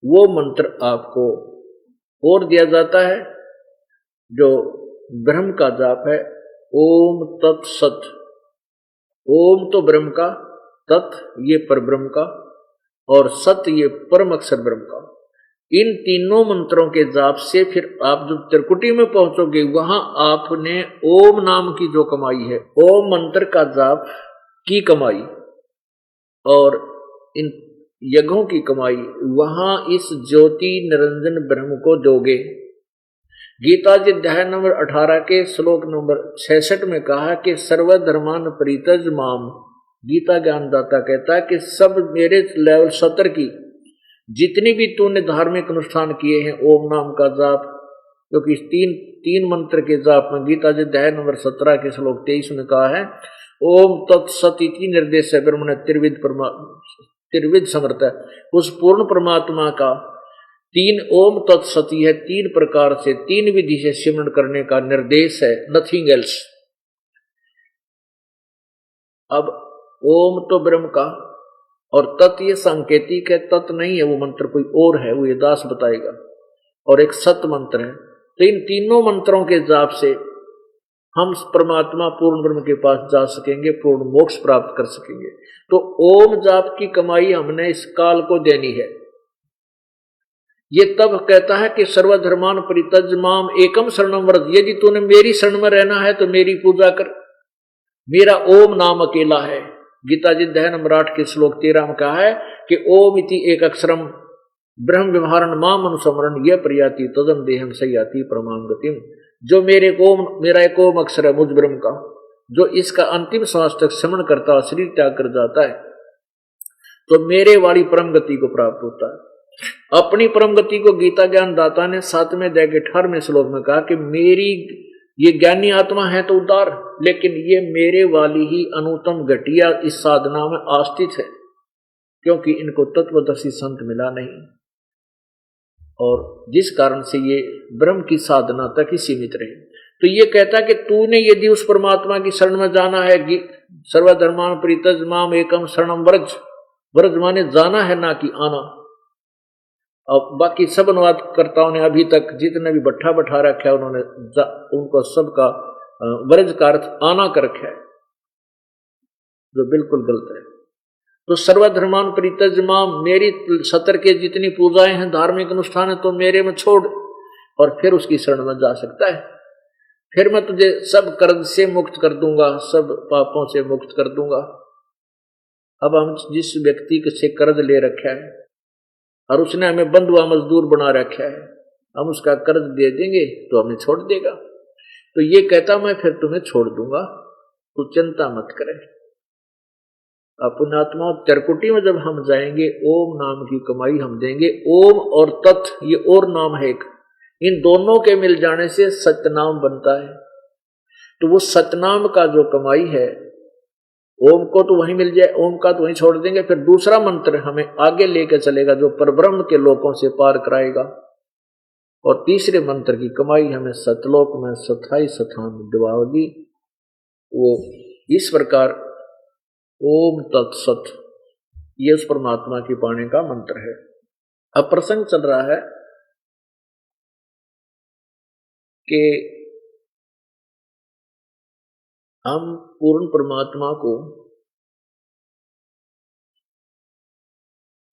A: वो मंत्र आपको और दिया जाता है जो ब्रह्म का जाप है, ओम तत्सत। ओम तो ब्रह्म का, तत् ये पर ब्रह्म का, और सत ये परम अक्षर ब्रह्म का। इन तीनों मंत्रों के जाप से फिर आप जब त्रिकुटी में पहुंचोगे, वहां आपने ओम नाम की जो कमाई है, ओम मंत्र का जाप की कमाई और इन यज्ञों की कमाई, वहां इस ज्योति निरंजन ब्रह्म को दोगे। गीता जी अध्याय नंबर 18 के श्लोक नंबर 66 में कहा कि सर्वधर्मान परित्यज माम। गीता ज्ञानदाता कहता है कि सब मेरे लेवल 70 की जितनी भी तूने धार्मिक अनुष्ठान किए हैं, ओम नाम का जाप, क्योंकि तीन मंत्र के जाप में गीता जी अध्याय नंबर 17 के श्लोक 23 में कहा है, ओम तत्सत इति निर्देश है ब्रह्म ने त्रिविध समर्थ है। उस पूर्ण परमात्मा का तीन ओम तत्सती है, तीन प्रकार से तीन विधि से सिमरण करने का निर्देश है, नथिंग एल्स। अब ओम तो ब्रह्म का और तत् ये सांकेतिक है, तत् नहीं है वो मंत्र, कोई और है, वो ये दास बताएगा। और एक सत मंत्र है। तो इन तीनों मंत्रों के जाप से हम परमात्मा पूर्ण ब्रह्म के पास जा सकेंगे, पूर्ण मोक्ष प्राप्त कर सकेंगे। तो ओम जाप की कमाई हमने इस काल को देनी है। ये तब कहता है कि सर्वधर्मान परित्यज माम एकम शरणम व्रज, यदि तूने मेरी शरण में रहना है तो मेरी पूजा कर, मेरा ओम नाम अकेला है। गीता जी अध्याय नंबर 8 के श्लोक 13 में कहा है कि ओम इति एक अक्षरम ब्रह्म व्यवहारण माम अनुसमरण यह प्रयाति तदम देहम सयाति परमाम गतिम। जो मेरा एक ओम अक्षर है मुझ ब्रह्म का, जो इसका अंतिम श्वास तक स्मरण करता है, शरीर त्याग कर जाता है, तो मेरे वाली परम गति को प्राप्त होता है। अपनी परम गति को गीता ज्ञान दाता ने 7वें अध्याय के 18वें श्लोक में कहा कि मेरी ये ज्ञानी आत्मा है तो उदार, लेकिन ये मेरे वाली ही अनुत्तम घटिया इस साधना में आस्थित है, क्योंकि इनको तत्वदर्शी संत मिला नहीं, और जिस कारण से ये ब्रह्म की साधना तक ही सीमित रहे। तो ये कहता है कि तूने यदि उस परमात्मा की शरण में जाना है, सर्वधर्मान परित्यज माम एकम शरणम व्रज, व्रज माने जाना है ना कि आना। अब बाकी सब अनुवादकर्ताओं ने अभी तक जितने भी बट्ठा बैठा रखा है उन्होंने उनको सबका व्रज का अर्थ आना कर रखा है, जो बिल्कुल गलत है। तो सर्वधर्मान परित्यज माम, मेरी सतर के जितनी पूजाएं हैं, धार्मिक अनुष्ठान है, तो मेरे में छोड़, और फिर उसकी शरण में जा सकता है। फिर मैं तुझे सब कर्ज से मुक्त कर दूंगा, सब पापों से मुक्त कर दूंगा। अब हम जिस व्यक्ति से कर्ज ले रखा है और उसने हमें बंधुआ मजदूर बना रखा है, हम उसका कर्ज दे देंगे तो हमें छोड़ देगा। तो ये कहता मैं फिर तुम्हें छोड़ दूंगा, तू चिंता मत करे। पुण्यात्मा त्रिकुटी में जब हम जाएंगे, ओम नाम की कमाई हम देंगे। ओम और तत् ये और नाम है एक, इन दोनों के मिल जाने से सतनाम बनता है। तो वो सतनाम का जो कमाई है, ओम को तो वहीं मिल जाए, ओम का तो वहीं छोड़ देंगे, फिर दूसरा मंत्र हमें आगे लेकर चलेगा जो परब्रह्म के लोकों से पार कराएगा, और तीसरे मंत्र की कमाई हमें सतलोक में सथाई स्थान दिवाएगी। वो इस प्रकार ओम तत्सत ये उस परमात्मा की पाने का मंत्र है। अब प्रसंग चल रहा है कि हम पूर्ण परमात्मा को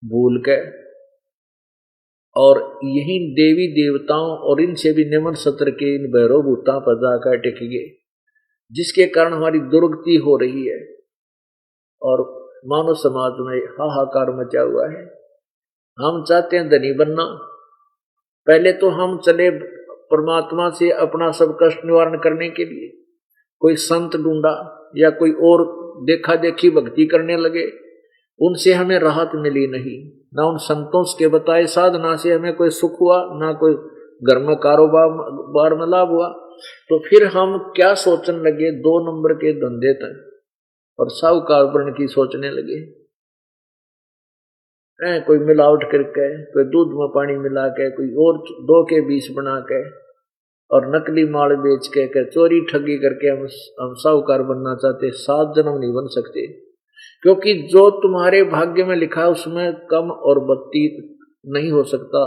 A: भूल के और यही देवी देवताओं और इनसे भी निम्न सत्र के इन भैरव भूता पर जाकर टिक गए, जिसके कारण हमारी दुर्गति हो रही है और मानव समाज में हाहाकार मचा हुआ है। हम चाहते हैं धनी बनना, पहले तो हम चले परमात्मा से अपना सब कष्ट निवारण करने के लिए, कोई संत ढूंढा या कोई और देखा देखी भक्ति करने लगे, उनसे हमें राहत मिली नहीं, ना उन संतों के बताए साधना से हमें कोई सुख हुआ, ना कोई घर में कारोबार में लाभ हुआ। तो फिर हम क्या सोचने लगे, 2 नंबर के धंधे तक और साहूकार बनने की सोचने लगे। कोई मिलावट करके, कोई दूध में पानी मिला के, कोई और 2 के 20 बना के और नकली माल बेच के चोरी ठगी करके हम साहूकार बनना चाहते। 7 जन्म नहीं बन सकते, क्योंकि जो तुम्हारे भाग्य में लिखा है उसमें कम और बत्ती नहीं हो सकता,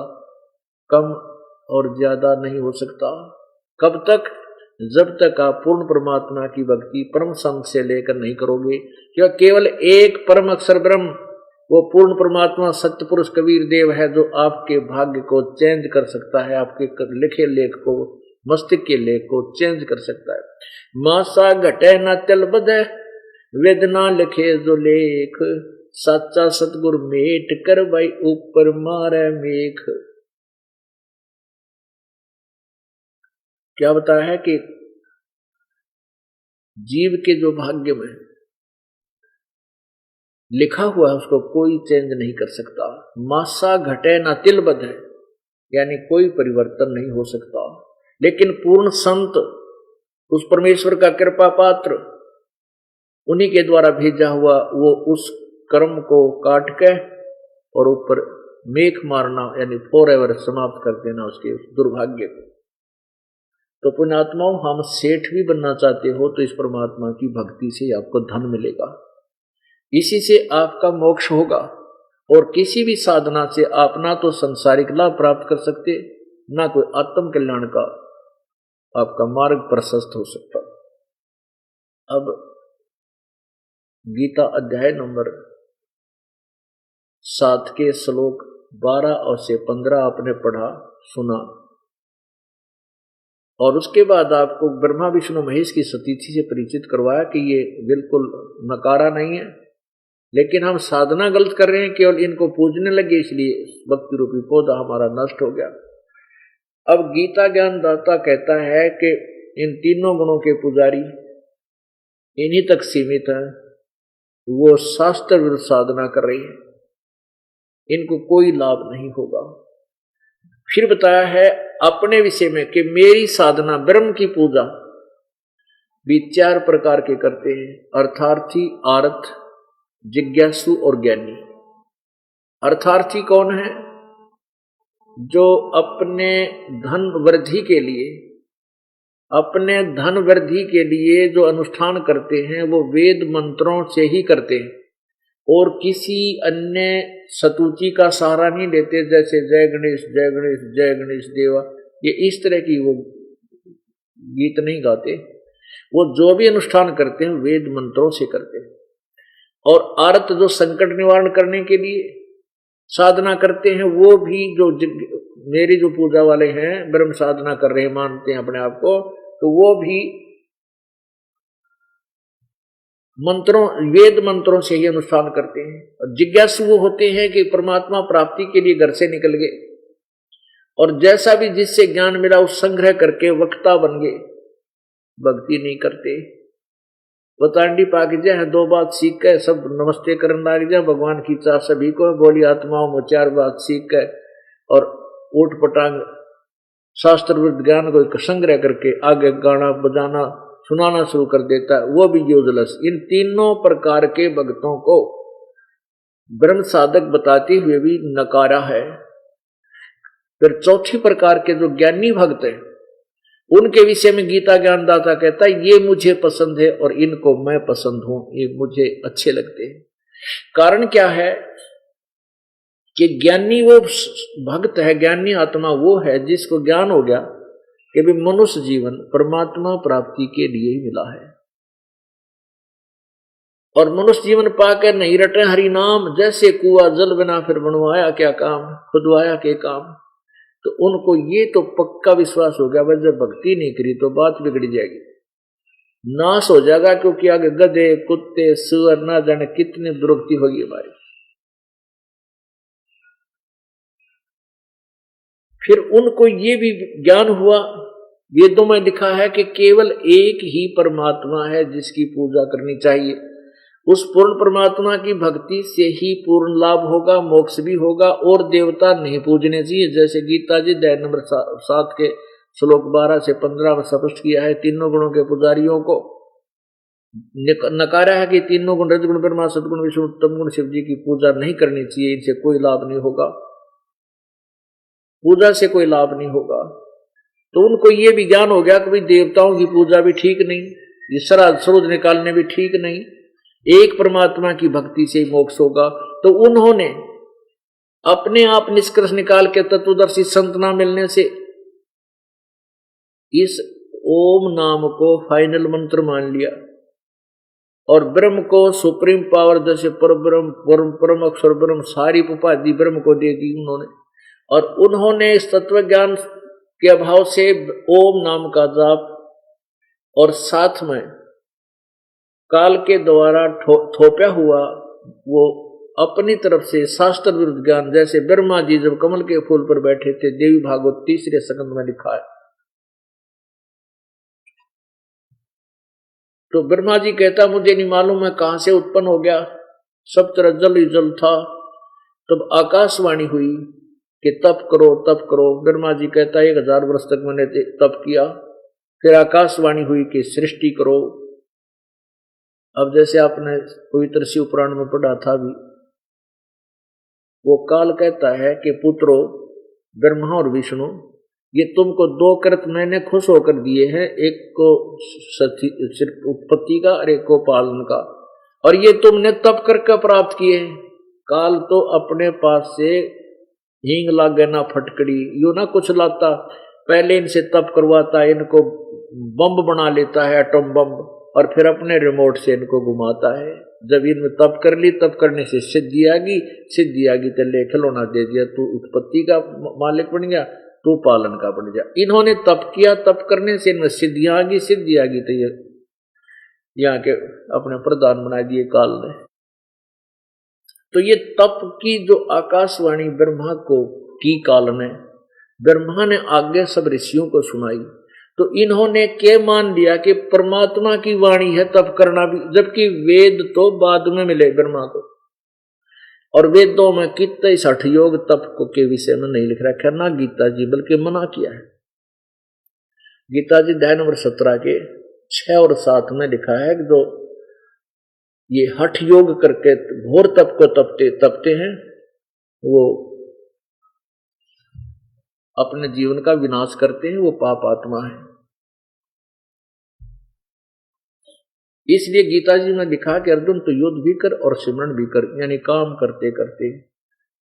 A: कम और ज्यादा नहीं हो सकता। कब तक? जब तक आप पूर्ण परमात्मा की भक्ति परम संत से लेकर नहीं करोगे। क्या केवल एक परम अक्षर ब्रह्म, वो पूर्ण परमात्मा सत्य पुरुष कबीर देव है, जो आपके भाग्य को चेंज कर सकता है, आपके लिखे लेख को, मस्तिष्क के लेख को चेंज कर सकता है। मासा घटे न चल बधे, वेदना लिखे जो लेख, सच्चा सतगुरु मेट कर भाई ऊपर मारे मेघ। क्या बताया है कि जीव के जो भाग्य में लिखा हुआ है उसको कोई चेंज नहीं कर सकता। मासा घटे ना तिल बधे, यानी कोई परिवर्तन नहीं हो सकता। लेकिन पूर्ण संत, उस परमेश्वर का कृपा पात्र, उन्हीं के द्वारा भेजा हुआ वो उस कर्म को काट के और ऊपर मेख मारना, यानी फॉरएवर समाप्त कर देना उसके उस दुर्भाग्य को। तो पुण्यात्माओं, हम सेठ भी बनना चाहते हो तो इस परमात्मा की भक्ति से आपको धन मिलेगा, इसी से आपका मोक्ष होगा। और किसी भी साधना से आप ना तो संसारिक लाभ प्राप्त कर सकते, ना कोई आत्म कल्याण का आपका मार्ग प्रशस्त हो सकता। अब गीता अध्याय नंबर 7 के श्लोक 12 और से 15 आपने पढ़ा सुना, और उसके बाद आपको ब्रह्मा विष्णु महेश की सतीथि से परिचित करवाया कि ये बिल्कुल नकारा नहीं है, लेकिन हम साधना गलत कर रहे हैं, केवल इनको पूजने लगे, इसलिए भक्ति रूपी पौधा हमारा नष्ट हो गया। अब गीता ज्ञानदाता कहता है कि इन तीनों गुणों के पुजारी इन्हीं तक सीमित हैं, वो शास्त्र विरुद्ध साधना कर रही है, इनको कोई लाभ नहीं होगा। फिर बताया है अपने विषय में कि मेरी साधना ब्रह्म की पूजा भी 4 प्रकार के करते हैं, अर्थार्थी, आर्थ, जिज्ञासु और ज्ञानी। अर्थार्थी कौन है? जो अपने धन वृद्धि के लिए, अपने धन वृद्धि के लिए जो अनुष्ठान करते हैं वो वेद मंत्रों से ही करते हैं और किसी अन्य स्तुति का सहारा नहीं लेते, जैसे जय गणेश जय गणेश जय गणेश देवा, ये इस तरह की वो गीत नहीं गाते। वो जो भी अनुष्ठान करते हैं वेद मंत्रों से करते हैं। और अर्थ जो संकट निवारण करने के लिए साधना करते हैं, वो भी जो मेरी जो पूजा वाले हैं, ब्रह्म साधना कर रहे हैं, मानते हैं अपने आप को, तो वो भी मंत्रों, वेद मंत्रों से ही अनुष्ठान करते हैं। और जिज्ञासु वो होते हैं कि परमात्मा प्राप्ति के लिए घर से निकल गए और जैसा भी जिससे ज्ञान मिला उस संग्रह करके वक्ता बन गए, भक्ति नहीं करते। बतांडी पाक जाए 2 बात सीख के सब नमस्ते करने लग जाए, भगवान की चाह सभी को, बोली आत्माओं में 4 बात सीख के और ऊट पटांग शास्त्र विरुद्ध ज्ञान को संग्रह करके आगे गाना बजाना सुनाना शुरू कर देता है, वो भी यूजलेस। इन तीनों प्रकार के भक्तों को ब्रह्म साधक बताते हुए भी नकारा है। फिर चौथी प्रकार के जो ज्ञानी भक्त हैं, उनके विषय में गीता ज्ञानदाता कहता है ये मुझे पसंद है और इनको मैं पसंद हूं, ये मुझे अच्छे लगते हैं। कारण क्या है कि ज्ञानी वो भक्त है, ज्ञानी आत्मा वो है जिसको ज्ञान हो गया कि भी मनुष्य जीवन परमात्मा प्राप्ति के लिए ही मिला है, और मनुष्य जीवन पाकर नहीं रटे हरि नाम, जैसे कुआ जल बिना फिर बनवाया क्या काम, खुदवाया के काम। तो उनको ये तो पक्का विश्वास हो गया, भाई जब भक्ति नहीं करी तो बात बिगड़ जाएगी, नाश हो जाएगा, क्योंकि आगे गधे कुत्ते सुअर ना जाने कितनी दुर्गति होगी हमारी। फिर उनको ये भी ज्ञान हुआ, वेदों में लिखा है कि केवल एक ही परमात्मा है जिसकी पूजा करनी चाहिए, उस पूर्ण परमात्मा की भक्ति से ही पूर्ण लाभ होगा, मोक्ष भी होगा, और देवता नहीं पूजने चाहिए। जैसे गीता जी अध्याय नंबर 7 के श्लोक 12 से 15 में स्पष्ट किया है, तीनों गुणों के पुजारियों को नकारा है कि तीनों गुण रजगुण ब्रह्मा सदगुण विष्णु उत्तम गुण शिव जी की पूजा नहीं करनी चाहिए, इनसे कोई लाभ नहीं होगा, पूजा से कोई लाभ नहीं होगा। तो उनको ये भी ज्ञान हो गया कि भाई देवताओं की पूजा भी ठीक नहीं, ये श्राद्ध स्रोत निकालने भी ठीक नहीं, एक परमात्मा की भक्ति से ही मोक्ष होगा। तो उन्होंने अपने आप निष्कर्ष निकाल के तत्वदर्शी संत ना मिलने से इस ओम नाम को फाइनल मंत्र मान लिया और ब्रह्म को सुप्रीम पावर, जैसे परब्रह्म, परम अक्षर ब्रह्म, सारी उपाधि ब्रह्म को दे दी उन्होंने। और उन्होंने इस तत्व ज्ञान के अभाव से ओम नाम का जाप और साथ में काल के द्वारा थोपा हुआ वो अपनी तरफ से शास्त्र विरुद्ध ज्ञान, जैसे ब्रह्मा जी जब कमल के फूल पर बैठे थे, देवी भागवत 3 स्कंद में लिखा है। तो ब्रह्मा जी कहता मुझे नहीं मालूम मैं कहां से उत्पन्न हो गया, सब तरह जल ही जल था। तब आकाशवाणी हुई कि तप करो तप करो। ब्रह्मा जी कहता 1000 वर्ष तक मैंने तप किया। फिर आकाशवाणी हुई कि सृष्टि करो। अब जैसे आपने पवित्र शिव पुराण में पढ़ा था भी, वो काल कहता है कि पुत्रो ब्रह्मा और विष्णु, ये तुमको दो कृत मैंने खुश होकर दिए हैं, एक को सिर्फ उत्पत्ति का और एक को पालन का, और ये तुमने तप करके प्राप्त किए हैं। काल तो अपने पास से हींग लागे ना फटकड़ी, यू ना कुछ लाता, पहले इनसे तप करवाता, इनको बम बना लेता है, एटम बम, और फिर अपने रिमोट से इनको घुमाता है। जब इनमें तप कर ली, तप करने से सिद्धि आगी तो ले खिलौना दे दिया, तू उत्पत्ति का मालिक बन गया, तू पालन का बन गया। इन्होंने तप किया, तप करने से इनमें सिद्धि आगी तो ये यहाँ के अपने प्रधान बना दिए काल ने। तो ये तप की जो आकाशवाणी ब्रह्मा को की काल ने, ब्रह्मा ने आगे सब ऋषियों को सुनाई, तो इन्होंने क्या मान लिया कि परमात्मा की वाणी है तप करना भी, जबकि वेद तो बाद में मिले ब्रह्मा को, और वेदों में कितने 60 योग तप को के विषय में नहीं लिख रखा, ना गीता जी, बल्कि मना किया है। गीता जी अध्याय नंबर 17 के 6 और 7 में लिखा है कि जो ये हठ योग करके घोर तप को तपते हैं, वो अपने जीवन का विनाश करते हैं, वो पाप आत्मा है। इसलिए गीता जी में लिखा कि अर्जुन तो युद्ध भी कर और सिमरन भी कर, यानी काम करते करते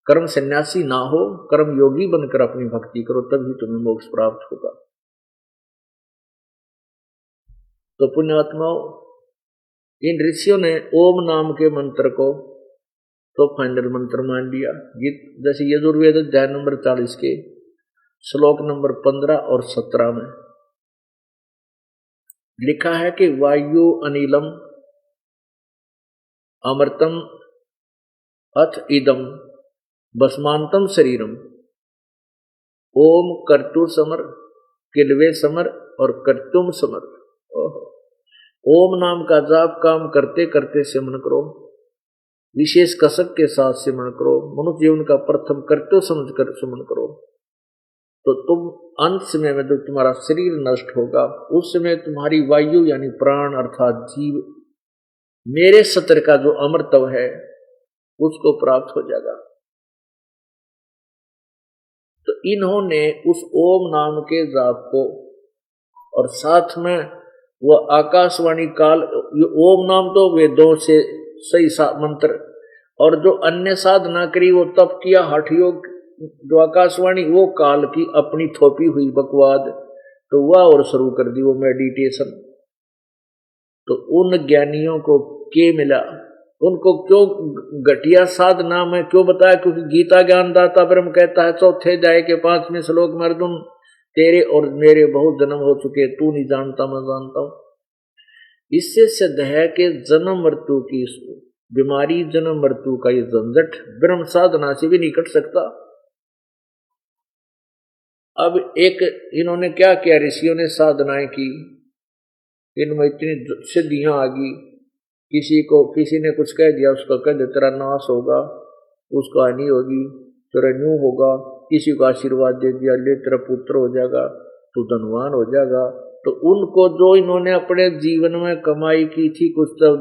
A: कर्म सन्यासी ना हो, कर्म योगी बनकर अपनी भक्ति करो, तभी तुम्हें मोक्ष प्राप्त होगा। तो पुण्यात्माओं, इन ऋषियों ने ओम नाम के मंत्र को तो फाइनल मंत्र मान लिया। जैसे यजुर्वेद अध्याय नंबर 40 के श्लोक नंबर 15 और 17 में लिखा है कि वायु अनिलम अमृतम अथ इदम भस्मांतम शरीरम, ओम कर्तु समर किलवे समर और कर्तुम समर। ओम नाम का जाप काम करते करते सिमरन करो, विशेष कसक के साथ सिमरन करो, मनुष्य जीवन का प्रथम कर्तव्य समझकर सिमरन करो, तो तुम अंत समय में जब तुम्हारा शरीर नष्ट होगा, उस समय तुम्हारी वायु यानी प्राण अर्थात जीव मेरे सत्र का जो अमृतव है उसको प्राप्त हो जाएगा। तो इन्होंने उस ओम नाम के जाप को और साथ में वह आकाशवाणी काल, ओम नाम तो वेदों से सही मंत्र, और जो अन्य साधना करी वो तप किया हठ योग, जो आकाशवाणी वो काल की अपनी थोपी हुई बकवाद, तो वह और शुरू कर दी वो मेडिटेशन। तो उन ज्ञानियों को क्या मिला, उनको क्यों घटिया साधना में क्यों बताया? क्योंकि गीता ज्ञानदाता ब्रह्म कहता है 4th अध्याय के 5वें श्लोक में, अर्जुन तेरे और मेरे बहुत जन्म हो चुके, तू नहीं जानता मैं जानता हूं। इससे सिद्ध है कि जन्म मृत्यु की बीमारी, जन्म मृत्यु का ये झंझट ब्रह्म साधना से भी नहीं कट सकता। अब एक इन्होंने क्या किया, ऋषियों ने साधनाएं की, इनमें इतनी सिद्धियां आ गई, किसी ने कुछ कह दिया, उसका कह दे तेरा नाश होगा, उसका हानि होगी, तेरा न्यू होगा, किसी को आशीर्वाद दे दिया, ले तेरा पुत्र हो जाएगा, तू धनवान हो जाएगा। तो उनको जो इन्होंने अपने जीवन में कमाई की थी, कुछ तो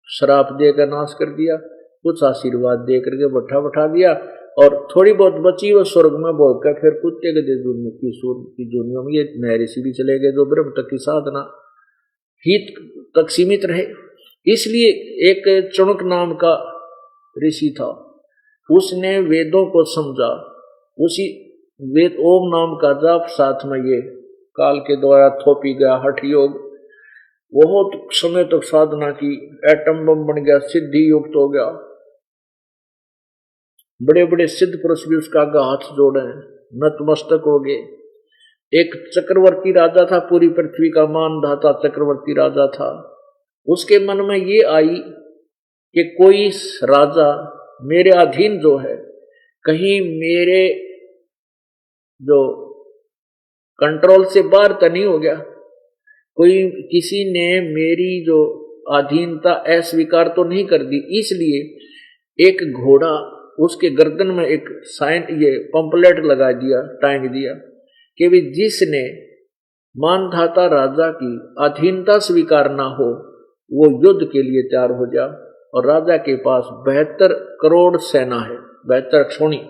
A: श्राप देकर नाश कर दिया, कुछ आशीर्वाद दे करके बैठा दिया, और थोड़ी बहुत बची वो स्वर्ग में बोल कर फिर कुत्ते के दे की दुनिया में ये महर्षि भी चले गए, जो ब्रह्म तक की साधना हित तक सीमित रहे। इसलिए एक चणक नाम का ऋषि था, उसने वेदों को समझा, उसी वेद ओम नाम का जाप साथ में ये काल के द्वारा थोपी गया हठ योग, बहुत समय तक साधना की, एटम बम बन गया, सिद्धि युक्त हो गया। बड़े बड़े सिद्ध पुरुष भी उसका आगे हाथ जोड़े, नतमस्तक हो गए। एक चक्रवर्ती राजा था, पूरी पृथ्वी का मानधाता चक्रवर्ती राजा था। उसके मन में ये आई कि कोई राजा मेरे अधीन जो है, कहीं मेरे जो कंट्रोल से बाहर तो नहीं हो गया, कोई किसी ने मेरी जो अधीनता अस्वीकार तो नहीं कर दी। इसलिए एक घोड़ा, उसके गर्दन में एक साइन ये पंपलेट लगा दिया, टांग दिया कि भी जिसने मानधाता राजा की अधीनता स्वीकार ना हो, वो युद्ध के लिए तैयार हो जा। और राजा के पास 72 करोड़ सेना है, 72 क्षोणी।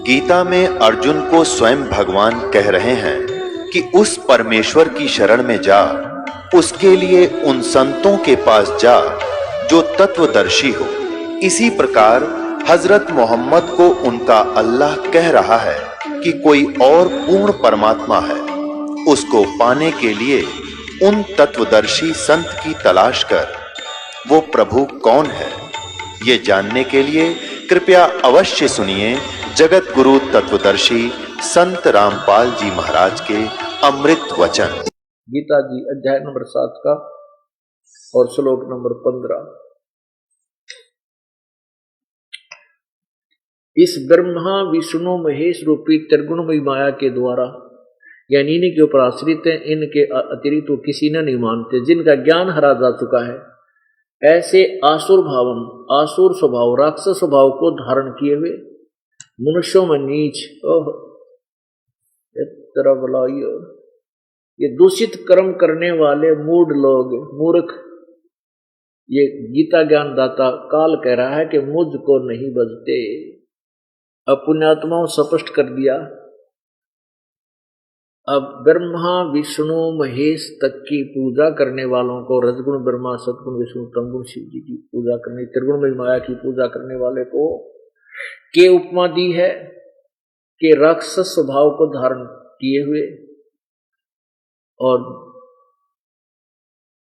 B: गीता में अर्जुन को स्वयं भगवान कह रहे हैं कि उस परमेश्वर की शरण में जा, उसके लिए उन संतों के पास जा जो तत्वदर्शी हो। इसी प्रकार हजरत मोहम्मद को उनका अल्लाह कह रहा है कि कोई और पूर्ण परमात्मा है, उसको पाने के लिए उन तत्वदर्शी संत की तलाश कर। वो प्रभु कौन है, ये जानने के लिए कृपया अवश्य सुनिए जगत गुरु तत्वदर्शी संत रामपाल जी महाराज के अमृत वचन।
A: गीता जी अध्याय नंबर 7 का और श्लोक नंबर 15। इस ब्रह्मा विष्णु महेश रूपी त्रिगुणमयी माया के द्वारा, यानी इन्हीं के ऊपर आश्रित है, इनके अतिरिक्त तो किसी ने नहीं मानते, जिनका ज्ञान हरा जा चुका है, ऐसे आसुर भावम, आसुर स्वभाव, राक्षस स्वभाव को धारण किए हुए मनुष्यों में नीच, ये दूषित कर्म करने वाले मूढ़ लोग, मूर्ख, ये गीता ज्ञान दाता काल कह रहा है कि मुझको नहीं बजते। अब पुण्यात्माओं स्पष्ट कर दिया। अब ब्रह्मा विष्णु महेश तक की पूजा करने वालों को, रजगुण ब्रह्मा सतगुण विष्णु तमगुण शिव जी की पूजा करने, त्रिगुणमयी माया की पूजा करने वाले को के उपमा दी है कि राक्षस स्वभाव को धारण किए हुए और